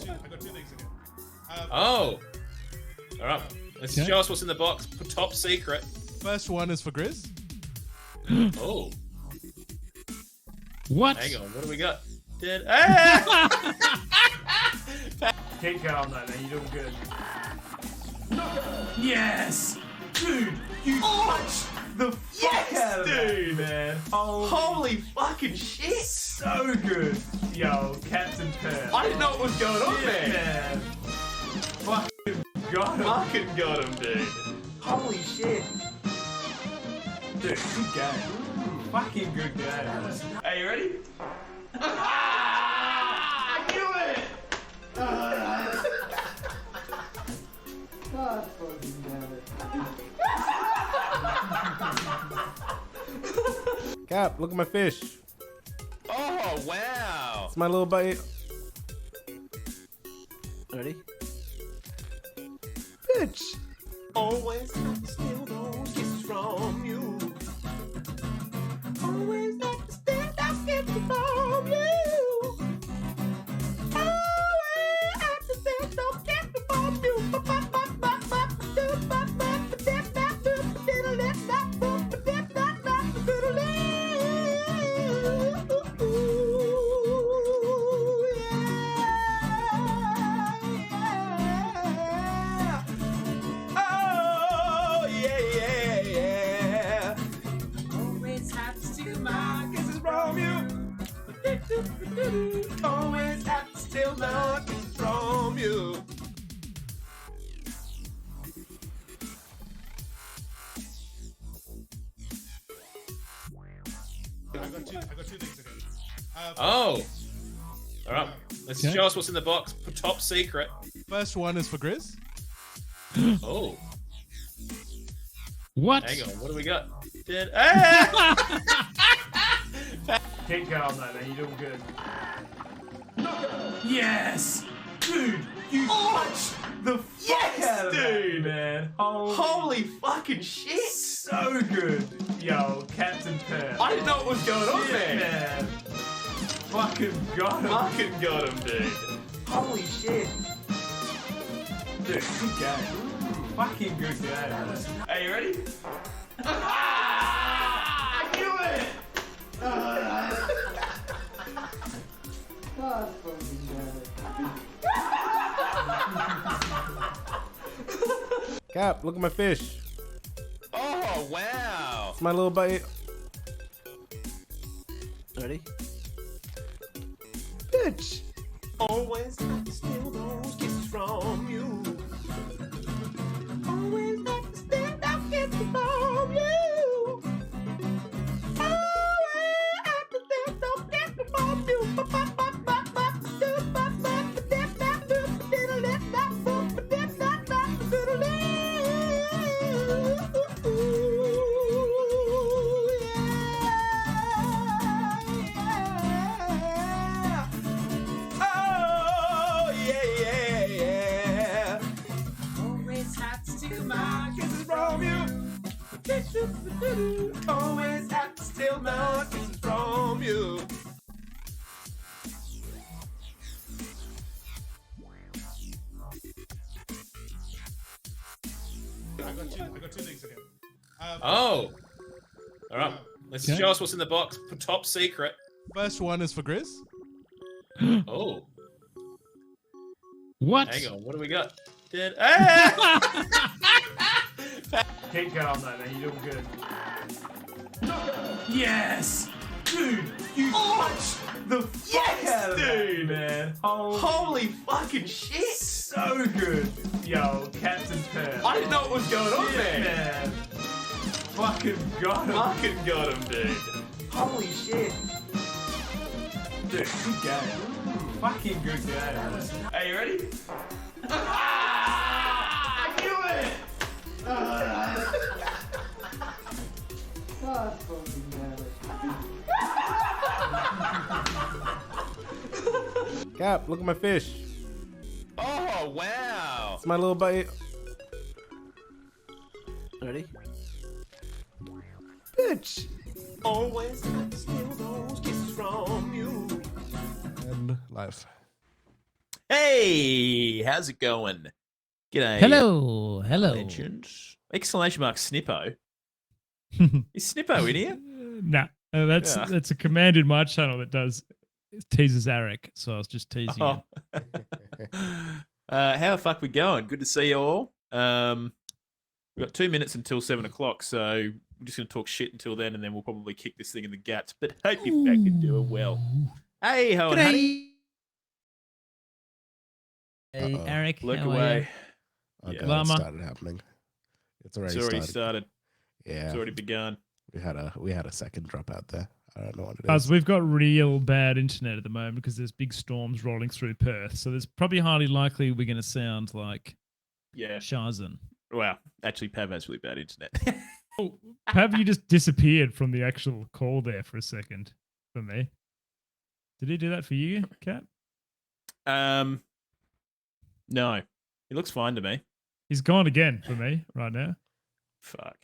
I got two things again. Oh. All right. Let's show us what's in the box. Top secret. First one is for Grizz. Oh. What? Hang on. What do we got? Keep going though, man. You're doing good. Yes! Dude, you punched the fuck out of that, man. Holy fucking shit! So good. Yo, Captain Pearl. I didn't know what was going on there. Man. Fucking got him. Fucking got him, dude. Holy shit. Dude, good game. Fucking good game. Are you ready? I knew it! God fucking damn it. Cap, look at my fish. Oh, wow. It's my little bite. Ready? Bitch. Always have to steal those kisses from you. Always have to steal those kisses from you. Always have to steal those kisses from you. Always have to steal my kisses from you. I got two things again. Oh. All right. Let's show us what's in the box. Top secret. First one is for Grizz. Oh. What? Hang on. What do we got? Keep going though, man. You're doing good. Yes! Dude, you punched the fuck out of that, man. Holy fucking shit! So good. Yo, Captain Pearl. I didn't know what was going on there. Man. Fucking got him. Fucking got him, dude. Holy shit. Dude, good game. Fucking good game. Are you ready? I knew it! God fucking damn it. Cap, look at my fish. Oh, wow. It's my little bite. Ready? Bitch. Always have to steal those kisses from you. Always have to steal those kisses from you. Always have to steal those kisses from you. Oh, yeah, yeah, yeah. Always have to steal my kisses from you. Always have to steal my kisses from you. I got two things again. Oh. All right. Let's show us what's in the box. Top secret. First one is for Grizz. Oh. What? Hang on. What do we got? Keep going though, man. You're doing good. Yes! Dude, you punched the fuck out of that, man. Holy fucking shit! So good. Yo, Captain Pearl. I didn't know what was going on there. Man. Fucking got him. Fucking got him, dude. Holy shit. Dude, good game. Fucking good game. Are you ready? I knew it! God fucking damn it. Cap, look at my fish. Oh, wow. It's my little bite. Ready? Bitch. Always have to steal those kisses from you. And live. Hey, how's it going? G'day. Hello. Legends. Exclamation mark Snippo. Is Snippo in here? Nah, that's Yeah. that's a command in my channel that does teases Eric. So I was just teasing him. How the fuck we going? Good to see you all. We've got 2 minutes until 7 o'clock, so we're just going to talk shit until then, and then we'll probably kick this thing in the guts. But hope you're back and doing well. Hey, ho and honey. Hey, Eric. Look how are away. Okay, Yeah. it Llama. started happening. It's already, It's already started. Yeah, It's already begun. we had a second drop out there. I don't know what it is. Guys, we've got real bad internet at the moment because there's big storms rolling through Perth. So there's probably highly likely we're going to sound like Yeah. Shazan. Wow. Actually, Pav has really bad internet. Oh, Pav, you just disappeared from the actual call there for a second for me. Did he do that for you, Kat? No. He looks fine to me. He's gone again for me right now. Fuck.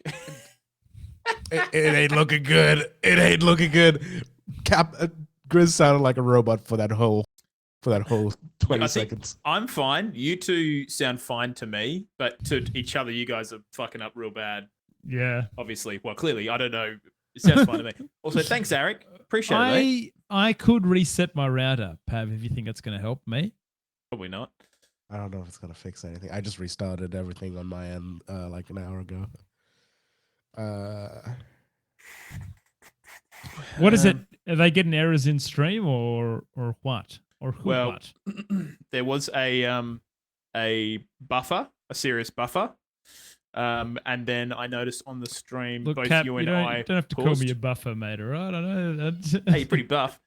It ain't looking good. It ain't looking good. Grizz sounded like a robot for that whole 20 I think seconds. I'm fine. You two sound fine to me, but to each other, you guys are fucking up real bad. Yeah. Obviously. Well, clearly, I don't know. It sounds fine to me. Also, thanks, Eric. Appreciate it, mate. I could reset my router, Pav, if you think it's going to help me. Probably not. I don't know if it's gonna fix anything. I just restarted everything on my end like an hour ago. What is it? Are they getting errors in stream or what? Or who Well, what? there was a buffer, a serious buffer. And then I noticed on the stream, Look, both Cap, you you and don't, I don't have to call paused. me a buffer, mate, all right? I know. Hey, you're pretty buff.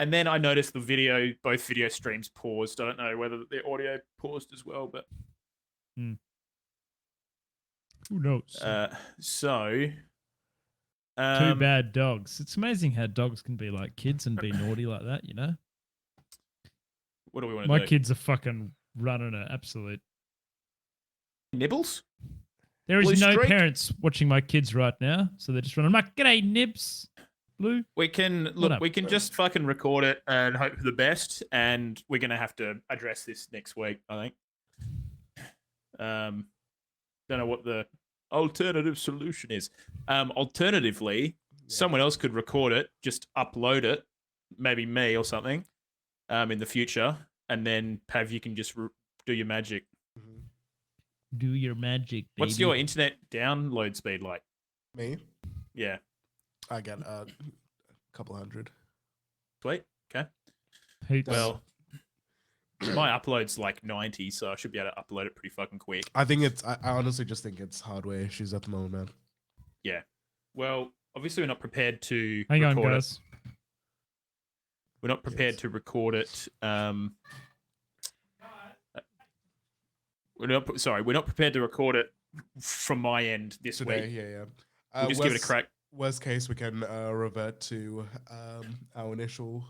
And then I noticed the video, both video streams paused. I don't know whether the audio paused as well, but Who knows? so Two bad dogs. It's amazing how dogs can be like kids and be naughty like that, you know? what do we want to My do? kids are fucking running an absolute... Nibbles? There Blue is no streak? parents watching my kids right now, so they're just running. I'm like, g'day, Nibs. Blue. We can What look. up? We can just fucking record it and hope for the best. And we're gonna have to address this next week, I think. Don't know what the alternative solution is. Alternatively, someone else could record it, just upload it, maybe me or something, in the future, and then Pav, you can just do your magic. Do your magic, baby. What's your internet download speed like? Me? Yeah, I got a couple hundred. sweet. Okay. Heaps. Well, my upload's like 90, so I should be able to upload it pretty fucking quick. I think it's. I honestly just think it's hardware issues at the moment, man. Yeah. Well, obviously we're not prepared to Hang on, record it. guys. We're not prepared Yes. to record it. We're not prepared to record it from my end this Today, week. yeah. We'll just give it a crack. Worst case, we can revert to our initial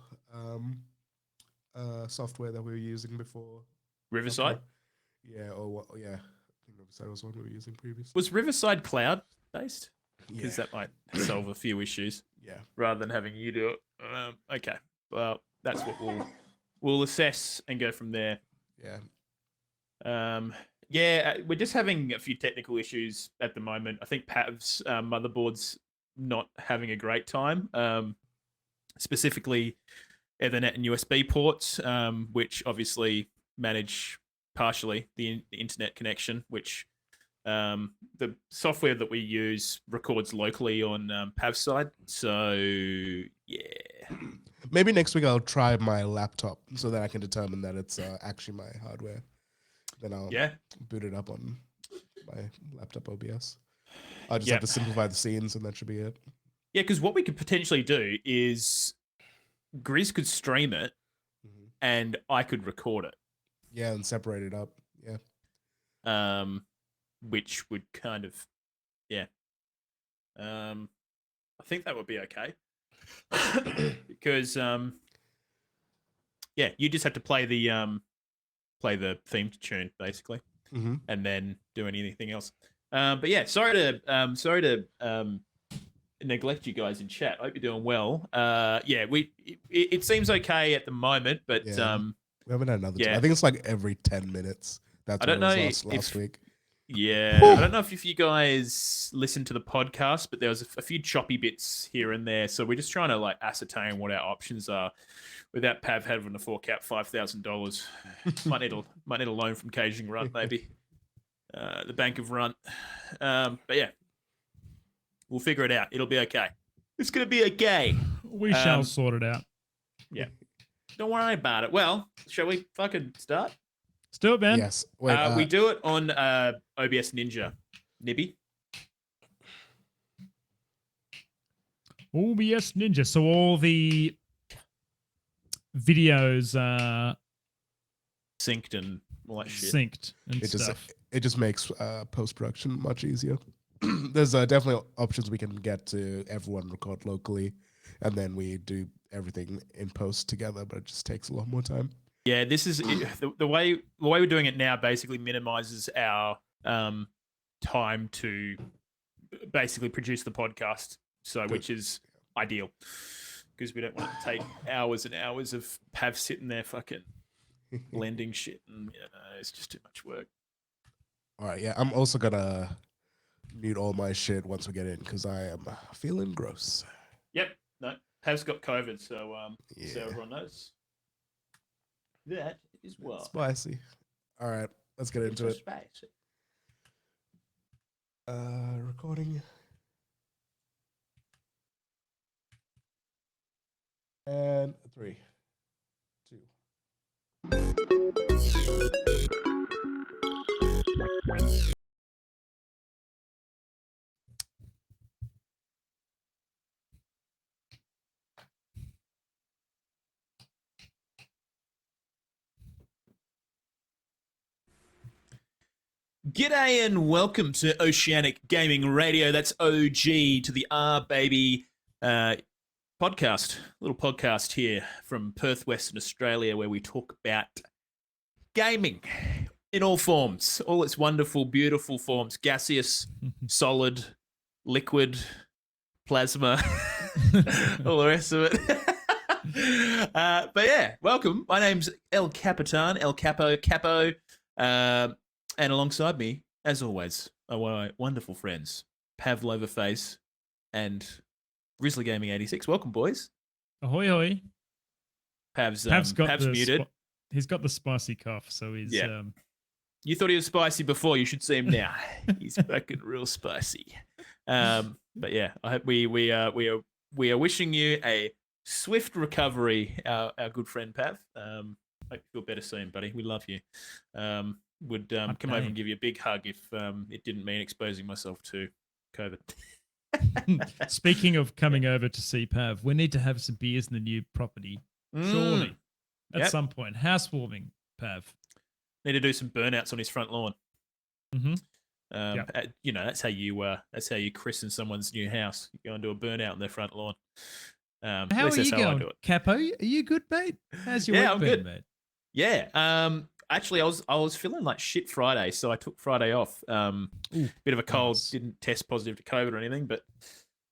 software that we were using before. Riverside? Yeah, or what? Yeah, I think Riverside was one we were using previously. Was Riverside cloud based? Because Yeah, that might solve a few issues yeah. rather than having you do it. Okay. Well, that's what we'll assess and go from there. Yeah. We're just having a few technical issues at the moment. I think Pav's motherboard's not having a great time. Specifically, Ethernet and USB ports, which obviously manage partially the internet connection, which the software that we use records locally on Pav's side. So, yeah. Maybe next week I'll try my laptop so that I can determine that it's actually my hardware. Then I'll boot it up on my laptop OBS. I'll just have to simplify the scenes and that should be it. Yeah, because what we could potentially do is Grizz could stream it and I could record it. Yeah, and separate it up. Yeah. Which would kind of, I think that would be okay. Because, you just have to play the theme tune basically, and then do anything else. But yeah, sorry to neglect you guys in chat. I hope you're doing well. Yeah, it seems okay at the moment, but Yeah. We haven't had another. yeah. I think it's like every 10 minutes. That's I don't what know it was last week. Yeah, I don't know if you guys listen to the podcast, but there was a few choppy bits here and there. So we're just trying to like ascertain what our options are without Pav having to fork out $5,000. might need a loan from Caging Runt, maybe. The Bank of Runt. But yeah, we'll figure it out. It'll be okay. It's going to be okay. We shall sort it out. Yeah. Don't worry about it. Well, shall we fucking start? Let's do it, man. Yes. Wait, we do it on OBS Ninja. Nibby. OBS Ninja. So all the videos are synced and all that shit. Synced and stuff. It just makes post-production much easier. There's definitely options we can get to everyone record locally, and then we do everything in post together, but it just takes a lot more time. Yeah, this is the way we're doing it now. Basically, minimizes our time to basically produce the podcast. So, which is ideal because we don't want to take hours and hours of Pav sitting there fucking blending shit, and it's just too much work. All right, yeah, I'm also gonna mute all my shit once we get in because I am feeling gross. Yep, no, Pav's got COVID, so so everyone knows. That is well spicy. All right, let's get into it. Spicy. Recording. And 3, 2. G'day and welcome to Oceanic Gaming Radio. That's OG to the R, baby. Podcast, little podcast here from Perth, Western Australia, where we talk about gaming in all forms, all its wonderful, beautiful forms: gaseous, solid, liquid, plasma, all the rest of it. But yeah, welcome. My name's El Capitan, El Capo. And alongside me, as always, are my wonderful friends, Pavloverface and Grizzly Gaming 86. Welcome, boys. Ahoy, hoy. Pav's got muted. He's got the spicy cough, so he's. Yeah. You thought he was spicy before. You should see him now. He's fucking real spicy. But yeah, I hope we are wishing you a swift recovery, our good friend Pav. Hope you feel better soon, buddy. We love you. Would come over and give you a big hug if it didn't mean exposing myself to COVID. Speaking of coming over to see Pav, we need to have some beers in the new property. Surely. At some point. Housewarming, Pav. Need to do some burnouts on his front lawn. Mm-hmm. That's how you christen someone's new house. You go and do a burnout on their front lawn. How are you going, Capo? Are you good, mate? How's your week been, mate? Yeah. Actually, I was feeling like shit Friday, so I took Friday off. Bit of a cold, didn't test positive to COVID or anything, but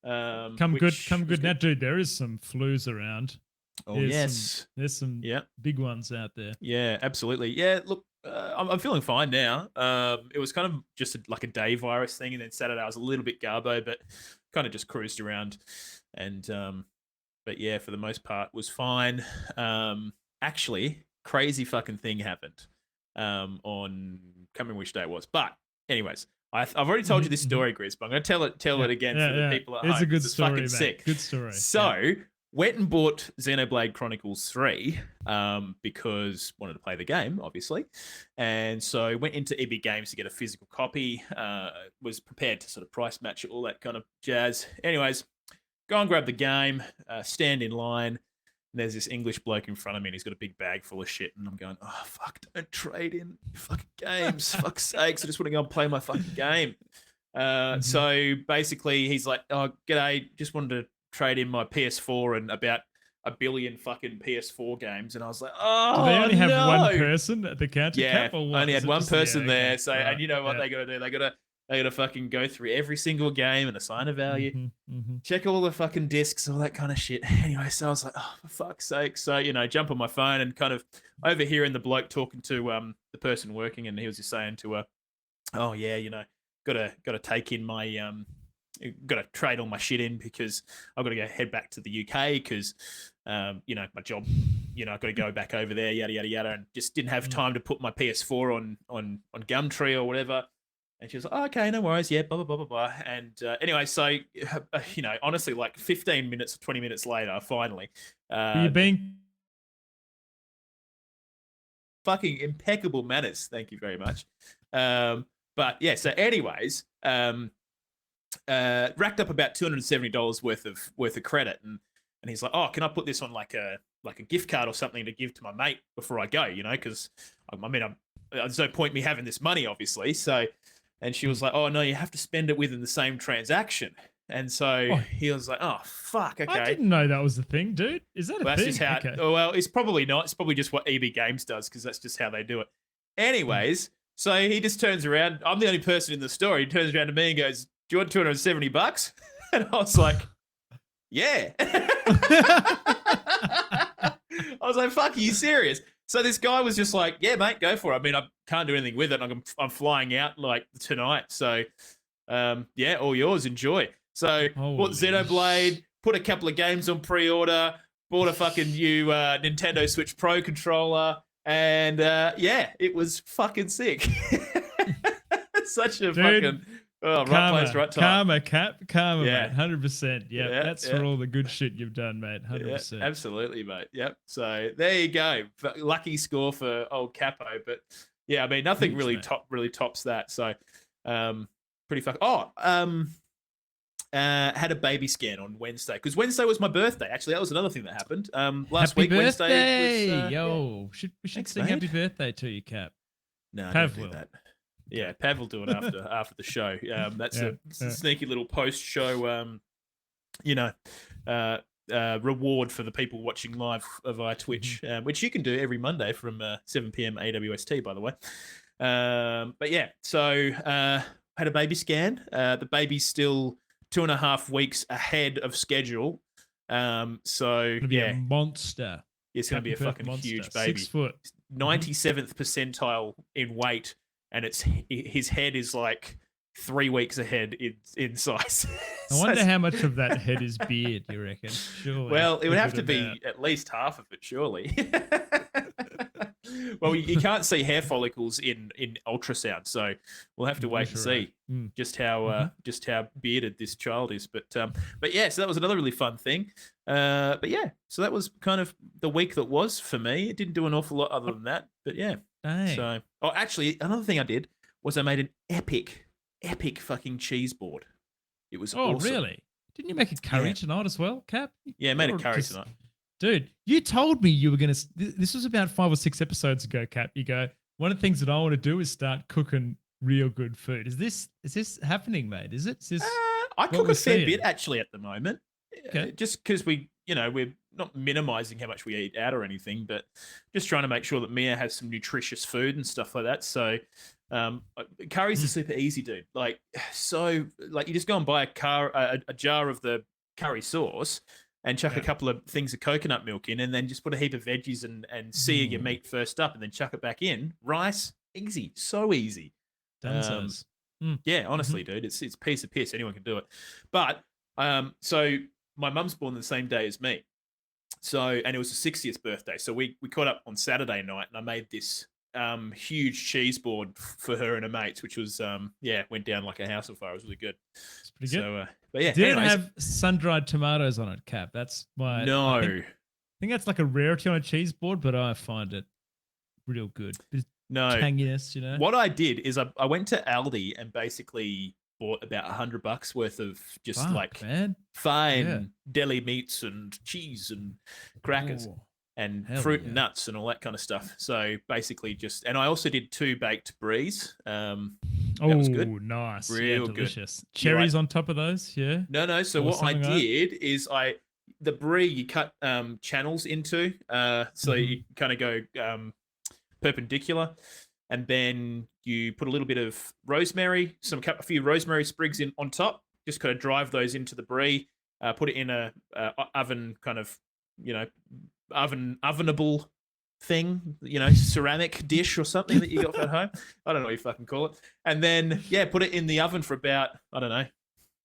come good now, dude. There is some flus around. Oh there's some big ones out there. Yeah, absolutely. Yeah, look, I'm feeling fine now. It was kind of just like a day virus thing, and then Saturday I was a little bit garbo, but kind of just cruised around, and but yeah, for the most part was fine. Actually, crazy fucking thing happened on can't remember which day it was, but anyways, I've already told you this story, Grizz, but I'm going to tell it again for the people at home. It's a good story, fucking mate. sick. Good story. So went and bought Xenoblade Chronicles 3 because wanted to play the game, obviously, and so went into EB Games to get a physical copy. Was prepared to sort of price match it, all that kind of jazz. Anyways, go and grab the game, stand in line. And there's this English bloke in front of me, and he's got a big bag full of shit. And I'm going, oh, fuck, don't trade in fucking games. Fuck's sakes, I just want to go and play my fucking game. So basically, he's like, oh, g'day, just wanted to trade in my PS4 and about a billion fucking PS4 games. And I was like, oh, do they only have one person at the counter? Yeah, cap, or what? only had one person there. Okay. So, and you know what they got to do? They got to They got to fucking go through every single game and assign a value, check all the fucking discs, all that kind of shit. Anyway, so I was like, oh, for fuck's sake. So, jump on my phone and kind of overhearing the bloke talking to the person working, and he was just saying to her, oh, yeah, gotta take in my gotta trade all my shit in because I've got to head back to the UK because my job, I've got to go back over there, yada yada yada, and just didn't have time to put my PS4 on Gumtree or whatever. And she was like, oh, okay, no worries, yeah, blah blah blah blah blah. And anyway, so honestly, like 15 minutes, 20 minutes later, finally, you being fucking impeccable manners. Thank you very much. But yeah, so anyways, racked up about $270 worth of credit, and he's like, oh, can I put this on like a gift card or something to give to my mate before I go? Because there's no point me having this money, obviously. So, and she was like, oh no, you have to spend it within the same transaction. And so he was like, oh fuck, okay. I didn't know that was the thing, dude. Is that a that's thing? Just how. Okay. Well, it's probably not. It's probably just what EB Games does because that's just how they do it. Anyways, so he just turns around. I'm the only person in the store. He turns around to me and goes, do you want $270? And I was like, yeah. I was like, fuck, are you serious? So this guy was just like, yeah, mate, go for it. I mean, I can't do anything with it. I'm flying out like tonight. So, yeah, all yours. Enjoy. So bought Xenoblade, put a couple of games on pre-order, bought a fucking new Nintendo Switch Pro controller, and yeah, it was fucking sick. Such a fucking... Oh, right place, right time. Karma, mate. 100%. Yeah, that's for all the good shit you've done, mate. 100%. Yeah, absolutely, mate. Yep. So there you go. Lucky score for old Capo, but yeah, I mean, nothing really tops that. So, pretty fucking. Had a baby scan on Wednesday because Wednesday was my birthday. Actually, that was another thing that happened. Last happy week, birthday. Wednesday. Was, Yo, we should sing happy birthday to you, Cap. No, Pav don't will. do that. Yeah, Pav will do it after the show. That's a sneaky little post-show, reward for the people watching live via Twitch, which you can do every Monday from 7 p.m. AWST, by the way. But yeah, so had a baby scan. The baby's still 2.5 weeks ahead of schedule. So be a monster. It's going to be a fucking monster. huge baby. 6 foot. 97th percentile in weight. And his head is like 3 weeks ahead in size. I wonder how much of that head is beard, you reckon? Surely. Well, it would have to be at least half of it, surely. Well, you can't see hair follicles in ultrasound, so we'll have to wait and see just how bearded this child is. But yeah, so that was another really fun thing. But yeah, so that was kind of the week that was for me. It didn't do an awful lot other than that, but yeah. Dang. So, actually, another thing I did was I made an epic fucking cheese board. It was awesome. Really? Didn't you make a curry tonight as well, Cap? Yeah, I made a curry tonight. Dude, you told me you were going to... This was about 5 or 6 episodes ago, Cap. You go, one of the things that I want to do is start cooking real good food. Is this happening, mate? Is it? I cook a fair bit, actually, at the moment. Okay. Just because we're not minimizing how much we eat out or anything, but just trying to make sure that Mia has some nutritious food and stuff like that. So curries are super easy, dude. Like you just go and buy a jar of the curry sauce and chuck a couple of things of coconut milk in, and then just put a heap of veggies and sear your meat first up, and then chuck it back in. Rice, easy, so easy. Yeah, honestly, dude, it's a piece of piss. Anyone can do it. But so my mum's born the same day as me. So, and it was her 60th birthday. So we caught up on Saturday night, and I made this huge cheese board for her and her mates, which was went down like a house on fire. It was really good. It's pretty good. So, but yeah, did it have sun-dried tomatoes on it, Cap? That's why. No, I think that's like a rarity on a cheese board, but I find it real good. No tanginess, What I did is I went to Aldi and basically bought about $100 worth of just fine deli meats and cheese and crackers and fruit and nuts and all that kind of stuff. So basically and I also did 2 baked bries. That was good. Nice. Real delicious. Good. Cherries on top of those, yeah? No. So what I did is the brie you cut channels into, so you kind of go perpendicular, and then you put a little bit of rosemary, a few rosemary sprigs in on top. Just kind of drive those into the brie. Put it in a oven kind of, ovenable thing, ceramic dish or something that you got at home. I don't know what you fucking call it. And then, put it in the oven for about,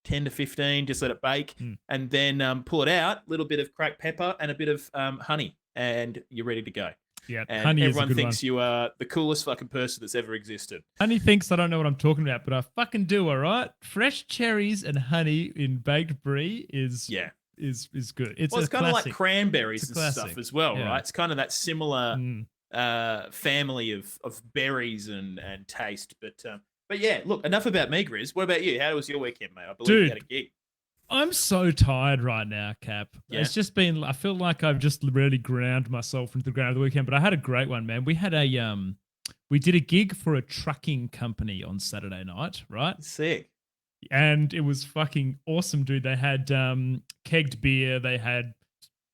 10 to 15, just let it bake. And then pull it out, a little bit of cracked pepper and a bit of honey, and you're ready to go. Yeah, and honey everyone is a good thinks you are the coolest fucking person that's ever existed. Honey thinks I don't know what I'm talking about, but I fucking do, all right? Fresh cherries and honey in baked brie is good. It's kind of like cranberries and stuff as well, right? It's kind of that similar family of berries and taste. But yeah, look, enough about me, Grizz. What about you? How was your weekend, mate? I believe you had a gig. I'm so tired right now, Cap. Yeah. It's just been, I feel like I've just really ground myself into the ground of the weekend, but I had a great one, man. We had we did a gig for a trucking company on Saturday night, right? Sick. And it was fucking awesome, dude. They had kegged beer. They had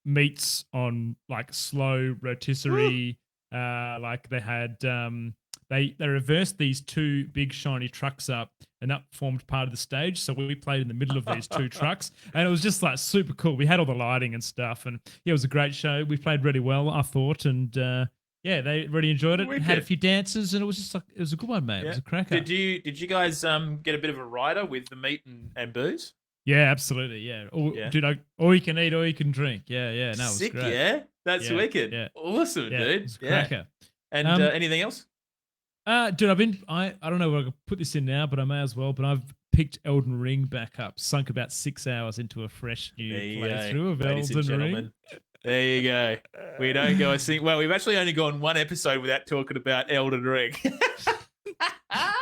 meats on like slow rotisserie. Like they had they reversed these two big shiny trucks up, and that formed part of the stage. So we played in the middle of these two trucks, and it was just like super cool. We had all the lighting and stuff, and it was a great show. We played really well, I thought, and they really enjoyed it. Wicked. Had a few dances, and it was just like it was a good one, mate. It was a cracker. Did you guys get a bit of a rider with the meat and booze? Yeah, absolutely. Yeah, dude, all you can eat, all you can drink. Yeah. No, it was sick. Great. Yeah, that's wicked. Yeah. Awesome, dude. It was a cracker. And anything else? Dude, I don't know where I could put this in now, but I may as well. But I've picked Elden Ring back up, sunk about 6 hours into a fresh new playthrough of Elden Ring. There you go. We don't go well, we've actually only gone one episode without talking about Elden Ring.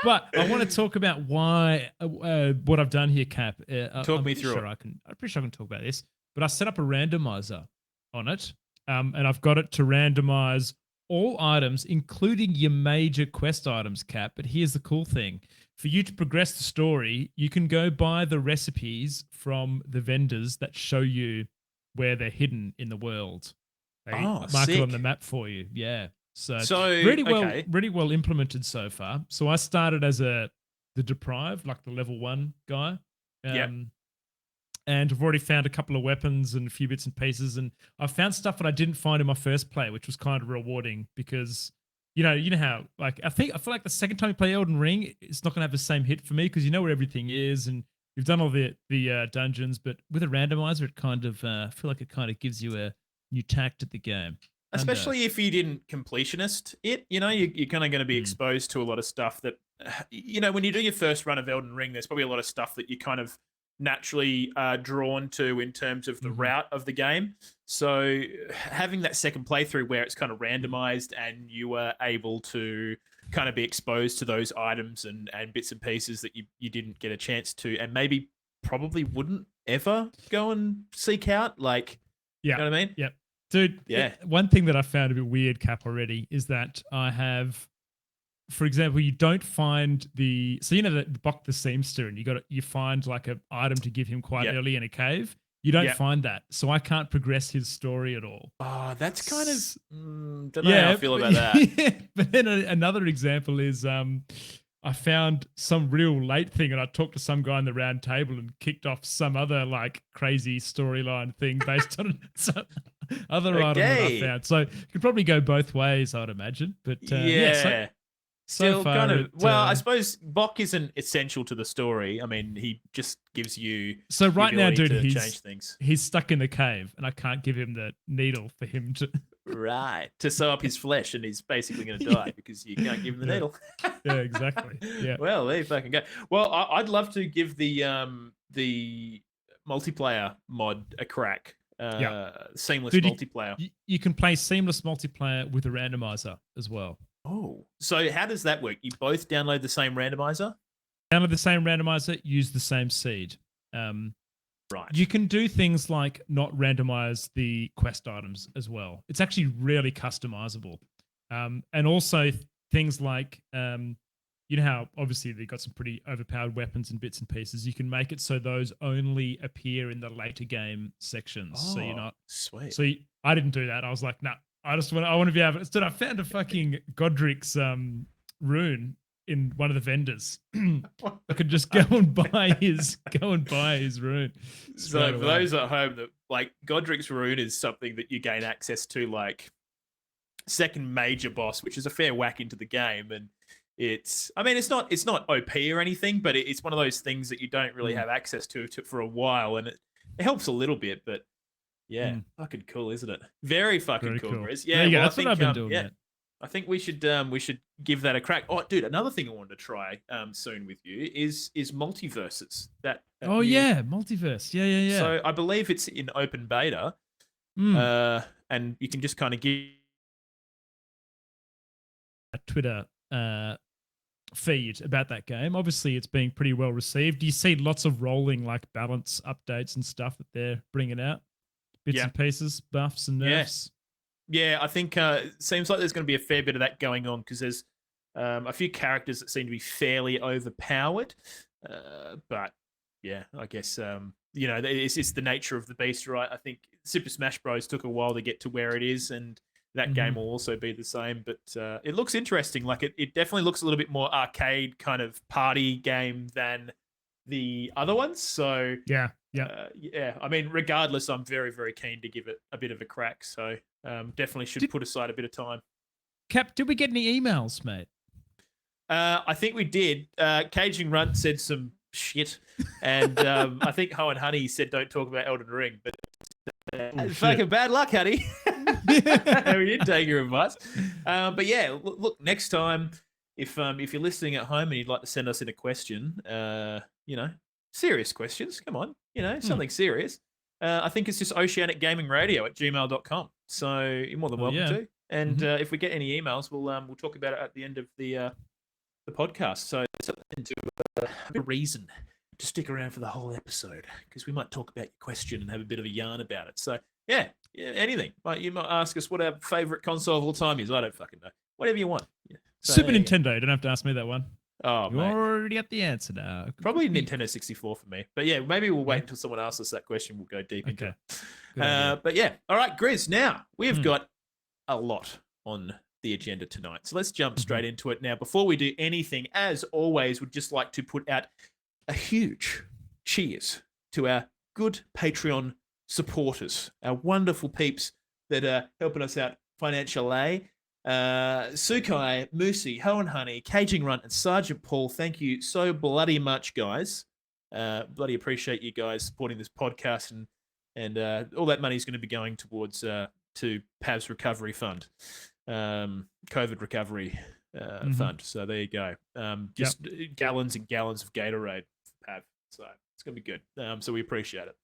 But I want to talk about why what I've done here, Cap. Talk me through it. I'm pretty sure I can talk about this. But I set up a randomizer on it, and I've got it to randomize all items, including your major quest items, Cap. But here's the cool thing. For you to progress the story, you can go buy the recipes from the vendors that show you where they're hidden in the world. They mark it on the map for you. Yeah. So really well implemented so far. So I started as the deprived, like the level 1 guy. And I've already found a couple of weapons and a few bits and pieces, and I found stuff that I didn't find in my first play, which was kind of rewarding because you know how like I feel like the second time you play Elden Ring, it's not gonna have the same hit for me because you know where everything is and you've done all the dungeons, but with a randomizer, it kind of I feel like it kind of gives you a new tact at the game. Especially if you didn't completionist it, you're kind of going to be exposed to a lot of stuff that, when you do your first run of Elden Ring, there's probably a lot of stuff that you kind of naturally drawn to in terms of the route of the game. So having that second playthrough where it's kind of randomized and you are able to kind of be exposed to those items and bits and pieces that you didn't get a chance to and maybe probably wouldn't ever go and seek out, like, you know what I mean? Yeah. Dude, one thing that I found a bit weird, Cap, already is that I have, for example, you don't find the Bok the Seamster, and you find like an item to give him quite early in a cave. You don't find that, so I can't progress his story at all. Oh, that's kind of don't know how I feel about that. But then another example is I found some real late thing, and I talked to some guy in the round table and kicked off some other like crazy storyline thing based on some other item that I found. So it could probably go both ways, I'd imagine. But so far, kind of. I suppose Bok isn't essential to the story. I mean, he just gives you. So right now, dude, change things. He's stuck in the cave, and I can't give him the needle for him to. Right, to sew up his flesh, and he's basically going to die because you can't give him the needle. Yeah, exactly. Yeah. Well, there you fucking go. Well, I'd love to give the multiplayer mod a crack. Seamless multiplayer. You can play seamless multiplayer with a randomizer as well. Oh, so how does that work? You both download the same randomizer? Download the same randomizer, use the same seed. Right. You can do things like not randomize the quest items as well. It's actually really customizable. And also things like, how obviously they've got some pretty overpowered weapons and bits and pieces. You can make it so those only appear in the later game sections. Oh, so you're not sweet. So I didn't do that. I was like, nah, I want to be able to. Instead, I found a fucking Godric's rune in one of the vendors. I could just go and buy his rune. So straight for away. those at home, that like Godric's rune is something that you gain access to, like second major boss, which is a fair whack into the game, and it's not OP or anything, but it's one of those things that you don't really have access to for a while, and it helps a little bit, but yeah, fucking cool, isn't it? Very fucking Very cool, cool. Grizz. There Yeah, you go. well, That's what I've been doing, yeah, mate. I think we should give that a crack. Oh, dude, another thing I wanted to try soon with you is multiverses. That Oh new- yeah, multiverse. Yeah. So I believe it's in open beta, and you can just kind of give a Twitter feed about that game. Obviously, it's being pretty well received. You see lots of rolling like balance updates and stuff that they're bringing out, bits and pieces, buffs and nerfs. Yeah, I think it seems like there's going to be a fair bit of that going on because there's a few characters that seem to be fairly overpowered. But yeah, I guess it's the nature of the beast, right? I think Super Smash Bros took a while to get to where it is, and that game will also be the same. But it looks interesting. Like it definitely looks a little bit more arcade kind of party game than the other ones. So Yeah. I mean, regardless, I'm very, very keen to give it a bit of a crack. So definitely should put aside a bit of time. Cap, did we get any emails, mate? I think we did. Caging Runt said some shit, and I think Ho and Honey said don't talk about Elden Ring, but fucking bad luck, Honey. We didn't take your advice. But yeah, look, next time, if you're listening at home and you'd like to send us in a question, serious questions, come on, something serious. I think it's just oceanicgamingradio@gmail.com. So you're more than welcome to. And if we get any emails, we'll talk about it at the end of the podcast. So it's a reason to stick around for the whole episode because we might talk about your question and have a bit of a yarn about it. So yeah, anything. You might ask us what our favorite console of all time is. I don't fucking know. Whatever you want. Yeah. So, Super Nintendo. You don't have to ask me that one. Oh, you mate. already got the answer now. Probably Nintendo 64 for me. But yeah, maybe we'll wait until someone asks us that question. We'll go deep into it. But yeah, all right, Grizz. Now we've got a lot on the agenda tonight. So let's jump straight into it. Now, before we do anything, as always, we'd just like to put out a huge cheers to our good Patreon supporters, our wonderful peeps that are helping us out financially. Sukai, Moosey, Ho and Honey, Caging Runt, and Sergeant Paul, thank you so bloody much, guys. Bloody appreciate you guys supporting this podcast, and all that money is going to be going towards to Pav's recovery fund, COVID recovery fund. So there you go. Just gallons and gallons of Gatorade for Pav. So it's going to be good. So we appreciate it.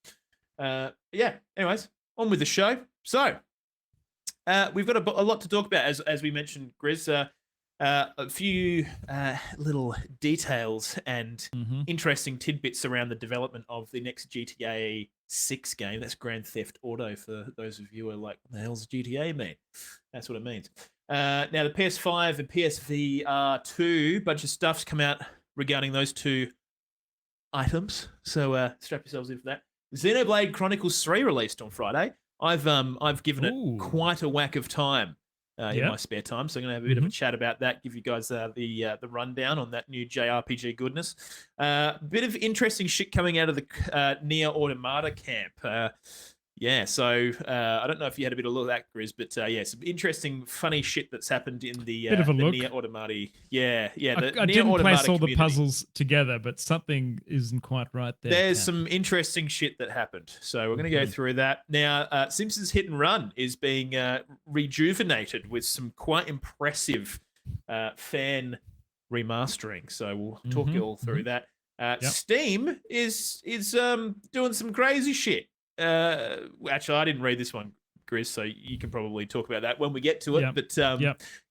Yeah. Anyways, on with the show. So we've got a lot to talk about, as we mentioned, Grizz. A few little details and interesting tidbits around the development of the next GTA 6 game. That's Grand Theft Auto for those of you who are like, what the hell's GTA mean? That's what it means. Now, the PS5 and PSVR2, bunch of stuff's come out regarding those two items. So strap yourselves in for that. Xenoblade Chronicles 3 released on Friday. I've given it quite a whack of time in my spare time, so I'm gonna have a bit of a chat about that. Give you guys the rundown on that new JRPG goodness. Bit of interesting shit coming out of the Nier Automata camp. So I don't know if you had a bit of look at that, Grizz, but some interesting, funny shit that's happened in the Nier Automata. I didn't place all the puzzles together, but something isn't quite right there. There's some interesting shit that happened, so we're going to go through that. Now, Simpsons Hit and Run is being rejuvenated with some quite impressive fan remastering, so we'll talk you all through that. Steam is doing some crazy shit. Actually, I didn't read this one, Chris, so you can probably talk about that when we get to it. But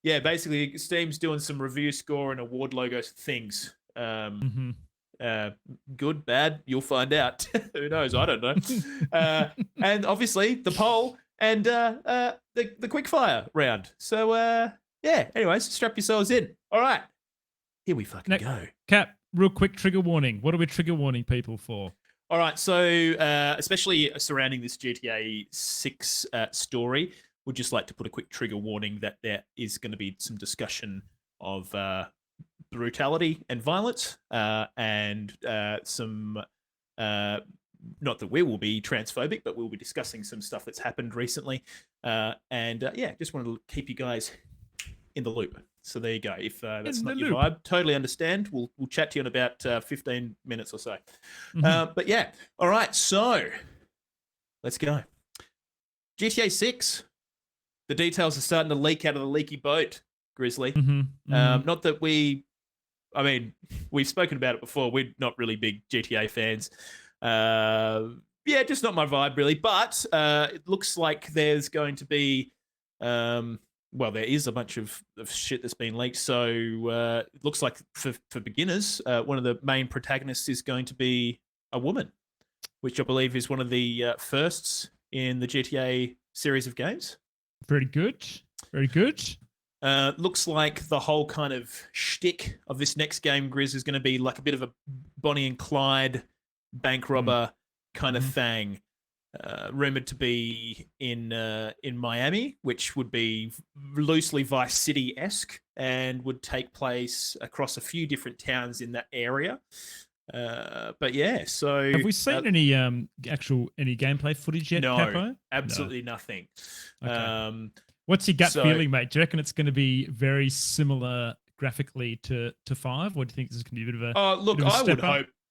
basically, Steam's doing some review score and award logos things. Good, bad, you'll find out. Who knows? I don't know. And obviously, the poll and the quickfire round. So anyways, strap yourselves in. All right, here we fucking go. Cap, real quick trigger warning. What are we trigger warning people for? All right, so especially surrounding this GTA 6 story, we'd just like to put a quick trigger warning that there is going to be some discussion of brutality and violence, and some. Not that we will be transphobic, but we'll be discussing some stuff that's happened recently, and yeah, just wanted to keep you guys in the loop. So there you go. If that's not your vibe, totally understand. We'll chat to you in about 15 minutes or so. But yeah, all right. So let's go. GTA 6. The details are starting to leak out of the leaky boat, Grizzly. Not that we've spoken about it before. We're not really big GTA fans. Yeah, just not my vibe really. But it looks like there's going to be, there is a bunch of shit that's been leaked. So it looks like for beginners, one of the main protagonists is going to be a woman, which I believe is one of the firsts in the GTA series of games. Very good. Very good. Looks like the whole kind of shtick of this next game, Grizz, is going to be like a bit of a Bonnie and Clyde bank robber kind of thing. Rumored to be in Miami, which would be loosely Vice City-esque and would take place across a few different towns in that area. But yeah, so have we seen any gameplay footage yet? No, Capo? absolutely nothing. Okay. What's your gut feeling, mate? Do you reckon it's going to be very similar graphically to 5, or do you think this is going to be a bit of a? Look,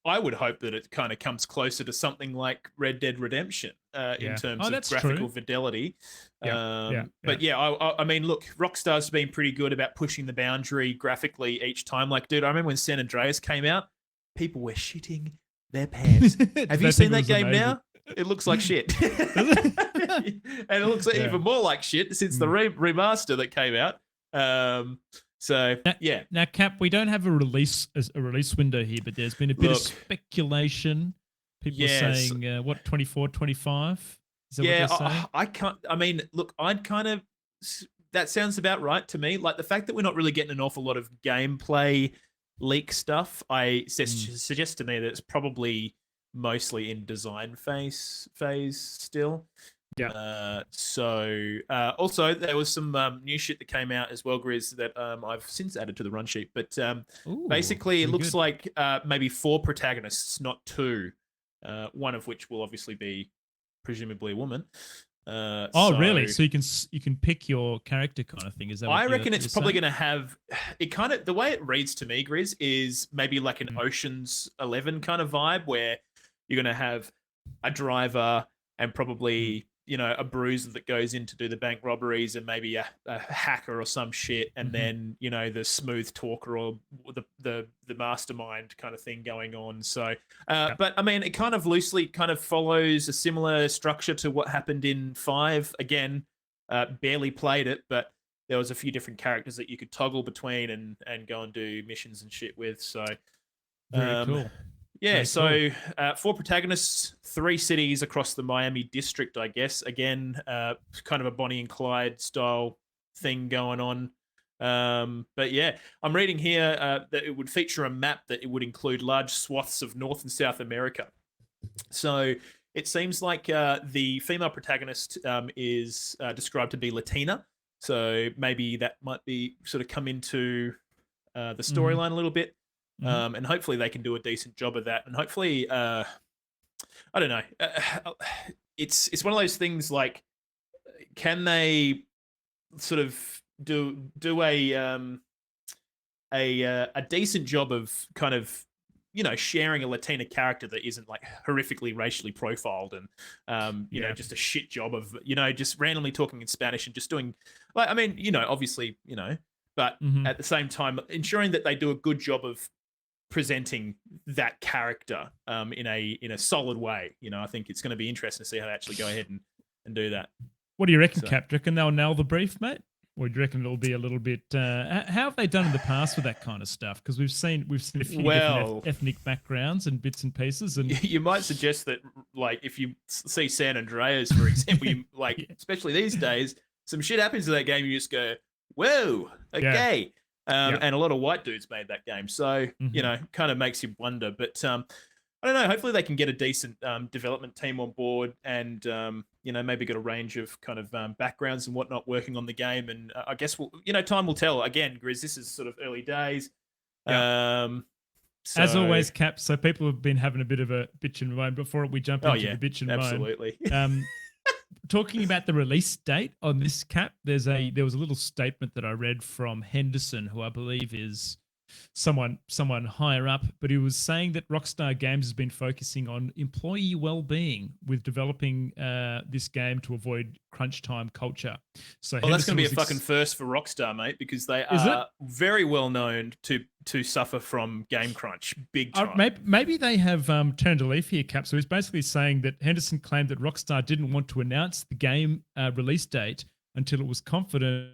I would hope that it kind of comes closer to something like Red Dead Redemption in terms of graphical fidelity. But yeah, I mean, look, Rockstar's been pretty good about pushing the boundary graphically each time. Like, dude, I remember when San Andreas came out, people were shitting their pants. Have you seen that game now? It looks like shit. And it looks even more like shit since the remaster that came out. Now, Cap, we don't have a release window here, but there's been a bit of speculation. People saying, 24, 25? Is that what they're saying? I can't. I mean, look, that sounds about right to me. Like the fact that we're not really getting an awful lot of gameplay leak stuff, suggests to me that it's probably mostly in design phase still. Yeah. Also there was some new shit that came out as well, Grizz, that I've since added to the run sheet. But basically, it looks like maybe 4 protagonists, not 2. One of which will obviously be presumably a woman. Really? So you can pick your character kind of thing? Is that? I reckon it's probably going to have it kind of the way it reads to me, Grizz, is maybe like an Ocean's 11 kind of vibe where you're going to have a driver and probably a bruiser that goes in to do the bank robberies, and maybe a hacker or some shit, and then the smooth talker or the mastermind kind of thing going on. So, but I mean, it kind of loosely kind of follows a similar structure to what happened in 5. Again, barely played it, but there was a few different characters that you could toggle between and go and do missions and shit with. So, very cool. Yeah, so 4 protagonists, 3 cities across the Miami district, I guess. Again, kind of a Bonnie and Clyde style thing going on. But yeah, I'm reading here that it would feature a map that it would include large swaths of North and South America. So it seems like the female protagonist is described to be Latina. So maybe that might be sort of come into the storyline a little bit. And hopefully they can do a decent job of that. And hopefully, I don't know. It's one of those things like, can they sort of do a decent job of kind of sharing a Latina character that isn't like horrifically racially profiled and just a shit job of just randomly talking in Spanish and just doing like, I mean, obviously, but at the same time ensuring that they do a good job of presenting that character in a solid way. I think it's going to be interesting to see how they actually go ahead and do that. What do you reckon, Cap? Do you reckon they'll nail the brief, mate? Or do you reckon it'll be a little bit? How have they done in the past with that kind of stuff? Because we've seen a few different ethnic backgrounds and bits and pieces. And you might suggest that, like, if you see San Andreas, for example, especially these days, some shit happens in that game. You just go, "Whoa, okay." And a lot of white dudes made that game, so kind of makes you wonder. But I don't know. Hopefully, they can get a decent development team on board, and maybe get a range of kind of backgrounds and whatnot working on the game. And I guess time will tell. Again, Grizz, this is sort of early days. As So- always, Cap. So people have been having a bit of a bitch and moan. Before we jump into the bitch and absolutely. moan, talking about the release date on this, Cap, there was a little statement that I read from Henderson, who I believe is someone higher up, but he was saying that Rockstar Games has been focusing on employee well-being with developing this game to avoid crunch time culture. So Well, that's going to be a was fucking first for Rockstar, mate, because they Is are very well known to suffer from game crunch, big time. Maybe they have turned a leaf here, Cap. So he's basically saying that Henderson claimed that Rockstar didn't want to announce the game release date until it was confident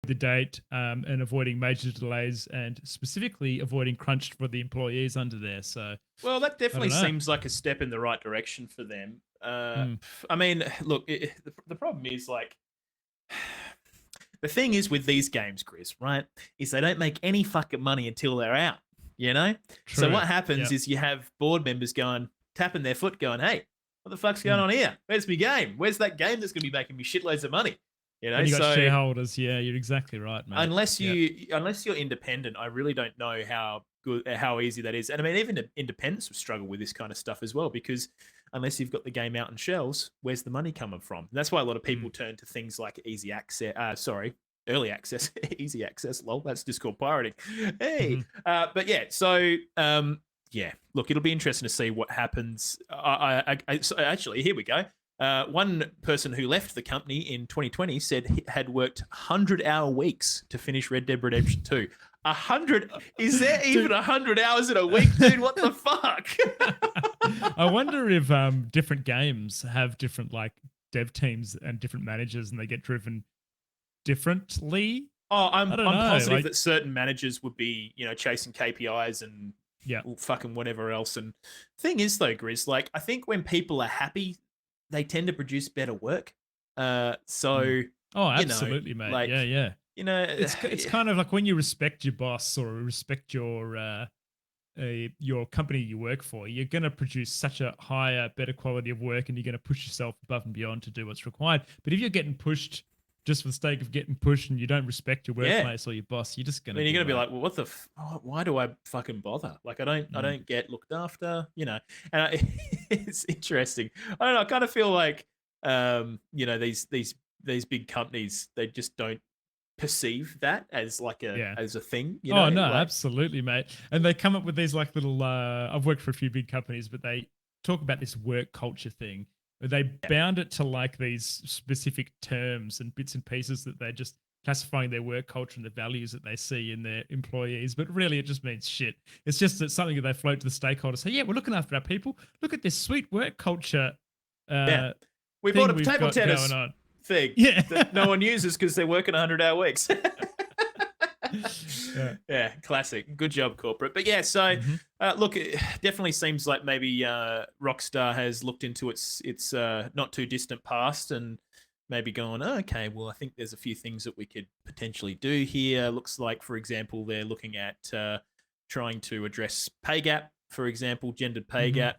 the date and avoiding major delays and specifically avoiding crunch for the employees under there. So, well, that definitely I don't know. seems like a step in the right direction for them. I mean, look, the problem is like the thing is with these games, Chris, right? Is they don't make any fucking money until they're out. You know. So True. what happens is you have board members tapping their foot, going, "Hey, what the fuck's going on here? Where's my game? Where's that game that's going to be making me shitloads of money?" You know, and you got shareholders. Yeah, you're exactly right, mate. Unless you're independent, I really don't know how easy that is. And I mean, even independents will struggle with this kind of stuff as well, because unless you've got the game out in shelves, where's the money coming from? And that's why a lot of people turn to things like early access, easy access. Lol, that's just called pirating. Hey, but yeah, so yeah, look, it'll be interesting to see what happens. So actually, here we go. One person who left the company in 2020 said he had worked 100-hour weeks to finish Red Dead Redemption 2. 100? Is there even 100 hours in a week, dude? What the fuck? I wonder if different games have different like dev teams and different managers, and they get driven differently. Oh, I'm know, positive that certain managers would be, chasing KPIs and yeah, fucking whatever else. And thing is, though, Grizz, like I think when people are happy, they tend to produce better work. Oh, absolutely, mate. Like, yeah. It's kind of like when you respect your boss or respect your company you work for, you're going to produce such a higher, better quality of work, and you're going to push yourself above and beyond to do what's required. But if you're getting pushed just for the sake of getting pushed and you don't respect your workplace or your boss, you're just going to. You're going to be like, well, what the? Why do I fucking bother? Like, I don't get looked after, And it's interesting. I don't know. I kind of feel like, these big companies, they just don't perceive that as like as a thing. Absolutely, mate. And they come up with these like little. I've worked for a few big companies, but they talk about this work culture thing. They bound it to like these specific terms and bits and pieces that they're just classifying their work culture and the values that they see in their employees. But really, it just means shit. It's just that something that they float to the stakeholders. Say, yeah, we're looking after our people. Look at this sweet work culture. We bought a table tennis thing that no one uses because they're working 100-hour weeks. Yeah, classic. Good job, corporate. But yeah, so look, it definitely seems like maybe Rockstar has looked into its not too distant past and maybe gone, okay, well, I think there's a few things that we could potentially do here. Looks like, for example, they're looking at trying to address pay gap, for example, gendered pay gap,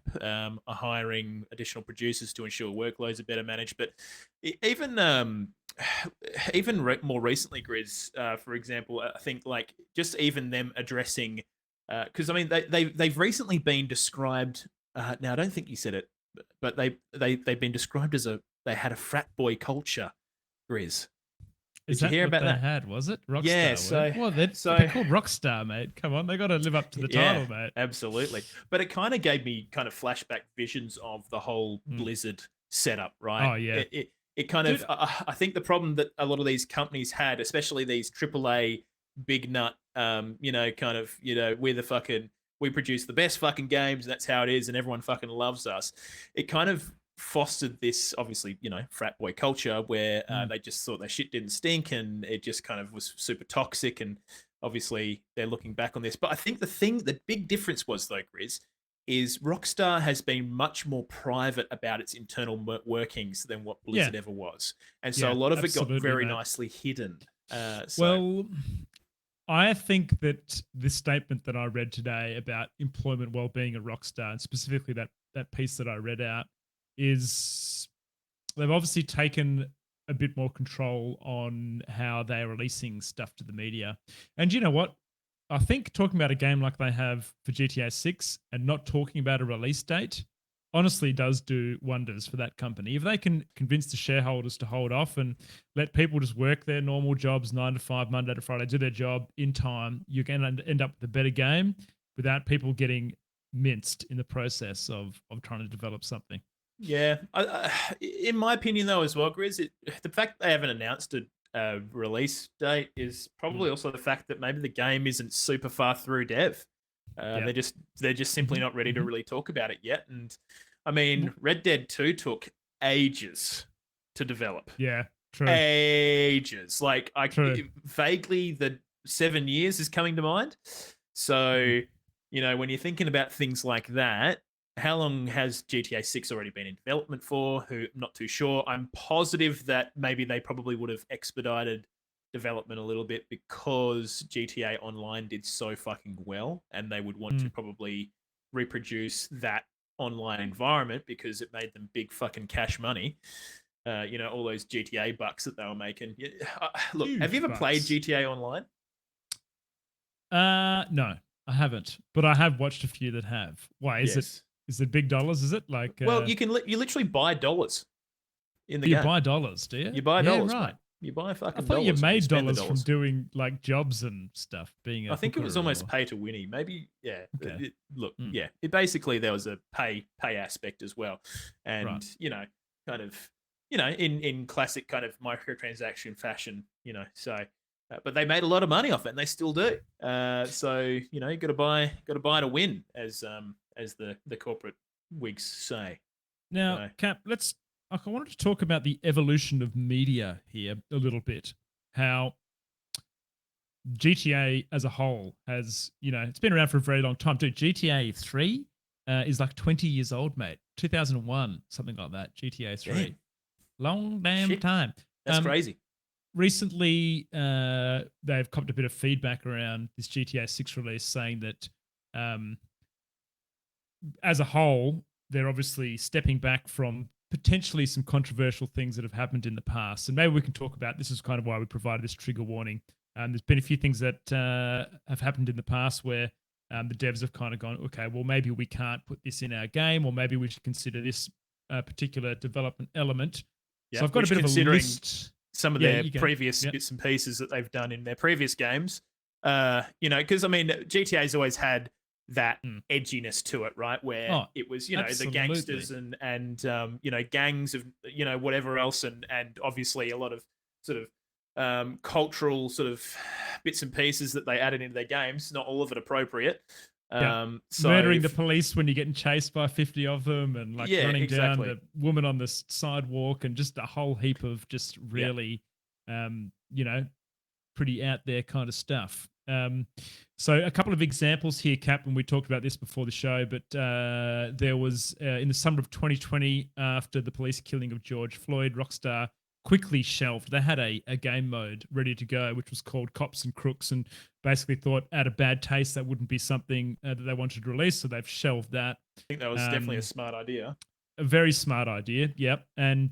hiring additional producers to ensure workloads are better managed. But even more recently, Grizz, for example, I think like just even them addressing, because I mean they've recently been described. Now I don't think you said it, but they've been described as they had a frat boy culture, Grizz. Did you hear about that? Had, was it Rockstar? Yeah, they're called Rockstar, mate. Come on, they got to live up to the title, mate. Absolutely. But it kind of gave me kind of flashback visions of the whole Blizzard setup, right? Oh yeah. It kind of, I think the problem that a lot of these companies had, especially these AAA big nut, we produce the best fucking games, and that's how it is, and everyone fucking loves us. It kind of fostered this, obviously, frat boy culture where they just thought their shit didn't stink, and it just kind of was super toxic. And obviously, they're looking back on this. But I think the big difference was, though, Grizz, is Rockstar has been much more private about its internal workings than what Blizzard ever was. And so a lot of it got very nicely hidden. Well, I think that this statement that I read today about employment well-being at Rockstar, and specifically that piece that I read out, is they've obviously taken a bit more control on how they're releasing stuff to the media. And you know what? I think talking about a game like they have for GTA 6 and not talking about a release date honestly does do wonders for that company. If they can convince the shareholders to hold off and let people just work their normal jobs 9 to 5, Monday to Friday, do their job in time, you're going to end up with a better game without people getting minced in the process of trying to develop something. Yeah. In my opinion, though, as well, Grizz, the fact they haven't announced a release date is probably also the fact that maybe the game isn't super far through dev. They're just simply not ready to really talk about it yet. And I mean, Red Dead 2 took ages to develop. Yeah, true. Ages. Like vaguely the 7 years is coming to mind. So, you know, when you're thinking about things like that, how long has GTA 6 already been in development for? I'm not too sure. I'm positive that maybe they probably would have expedited development a little bit because GTA Online did so fucking well, and they would want to probably reproduce that online environment because it made them big fucking cash money. You know, all those GTA bucks that they were making. Look, Huge have you ever bucks. played GTA Online? No, I haven't, but I have watched a few that have. Why is it big dollars? Is it like? Well, you literally buy dollars in the you game. buy dollars, do you? You buy dollars, right? mate. You buy fucking I thought dollars. you made spend the dollars from doing like jobs and stuff. Being a I think it was hooker almost or- pay to winning. Maybe, yeah. Okay. Yeah. It basically there was a pay aspect as well, and Right. you know, kind of, you know, in classic kind of microtransaction fashion, you know. So, but they made a lot of money off it, and they still do. So you know, you got to buy to win, as the corporate wigs say. Now, So- Cap, I wanted to talk about the evolution of media here a little bit. How GTA as a whole has, you know, it's been around for a very long time. Dude, GTA 3 is like 20 years old, mate. 2001, something like that. GTA 3. Damn. Long damn Shit. time. That's crazy. Recently, they've copped a bit of feedback around this GTA 6 release saying that as a whole, they're obviously stepping back from potentially some controversial things that have happened in the past. And maybe we can talk about, this is kind of why we provided this trigger warning. There's been a few things that have happened in the past where the devs have kind of gone, okay, well, maybe we can't put this in our game, or maybe we should consider this particular development element. So I've got a bit of a list. Some of their previous bits and pieces that they've done in their previous games. You know, because I mean, GTA's always had that edginess to it, right? Where it was, you know, absolutely. the gangsters and you know, gangs of, you know, whatever else, and obviously a lot of sort of cultural sort of bits and pieces that they added into their games. Not all of it appropriate. So murdering the police when you're getting chased by 50 of them, and like running down the woman on the sidewalk, and just a whole heap of just really, you know, pretty out there kind of stuff. So a couple of examples here, Cap, and we talked about this before the show, but there was in the summer of 2020, after the police killing of George Floyd, Rockstar quickly shelved. They had a game mode ready to go, which was called Cops and Crooks, and basically thought out of bad taste that wouldn't be something that they wanted to release, so they've shelved that. I think that was definitely a smart idea. A very smart idea, yep. And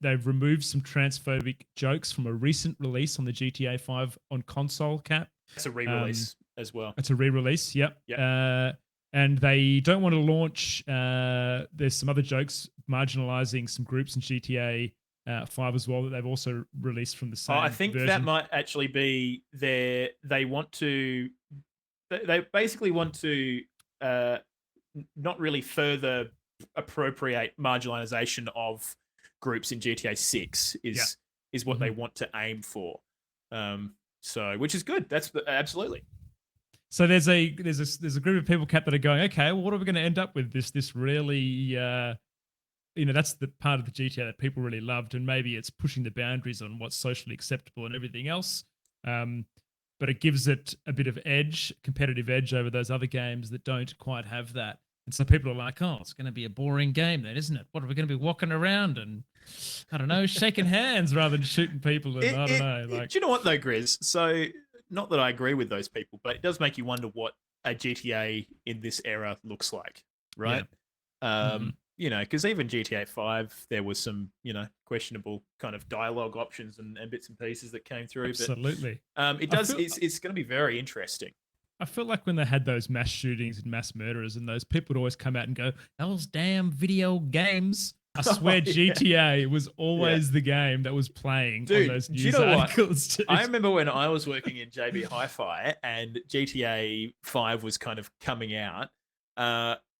they've removed some transphobic jokes from a recent release on the GTA 5 on console, Cap. It's a re-release as well. It's a re-release, yep. And they don't want to launch. There's some other jokes marginalizing some groups in GTA 5 as well that they've also released from the same I think version. that might actually be they basically want to not really further appropriate marginalization of groups in GTA 6 is what they want to aim for. So, which is good. That's absolutely. So there's a group of people, Cap, that are going, okay, well, what are we going to end up with? This really, you know, that's the part of the GTA that people really loved, and maybe it's pushing the boundaries on what's socially acceptable and everything else. But it gives it a bit of competitive edge over those other games that don't quite have that. And so people are like, oh, it's going to be a boring game then, isn't it? What are we going to be walking around and, I don't know, shaking hands rather than shooting people? And I don't know. Like, do you know what though, Grizz? So, not that I agree with those people, but it does make you wonder what a GTA in this era looks like, right? you know, because even GTA 5, there was some, you know, questionable kind of dialogue options and bits and pieces that came through. Absolutely. But it I does. feel- It's going to be very interesting. I feel like when they had those mass shootings and mass murderers, and those people would always come out and go, "Those damn video games." I swear, Yeah. GTA was always the game that was playing Dude, on those do you news know what? articles. I remember when I was working in JB Hi-Fi and GTA 5 was kind of coming out,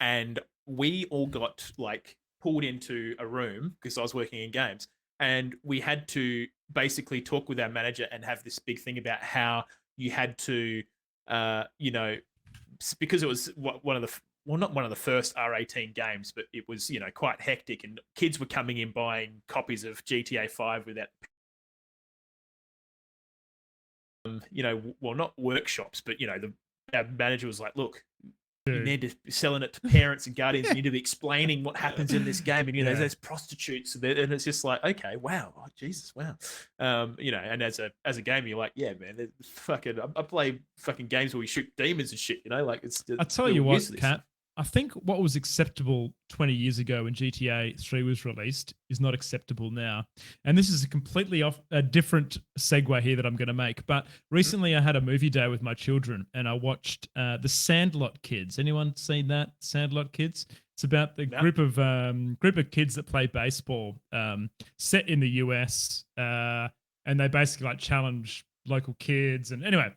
and we all got like pulled into a room because I was working in games, and we had to basically talk with our manager and have this big thing about how you had to, you know, because it was one of the not one of the first R18 games, but it was, you know, quite hectic, and kids were coming in buying copies of GTA 5 without, you know, well, not workshops, but, you know, our manager was like, look, you need to be selling it to parents and guardians. You need to be explaining what happens in this game. And, you know, there's prostitutes. And it's just like, okay, wow. Oh, Jesus, wow. You know, and as a gamer, you're like, yeah, man, fucking, I play fucking games where we shoot demons and shit, you know? Like, it's I tell you what, Kat, I think what was acceptable 20 years ago when GTA 3 was released is not acceptable now. And this is a completely a different segue here that I'm going to make. But recently I had a movie day with my children and I watched the Sandlot Kids. Anyone seen that? Sandlot Kids? It's about the group of kids that play baseball, set in the US, and they basically like challenge local kids. And anyway,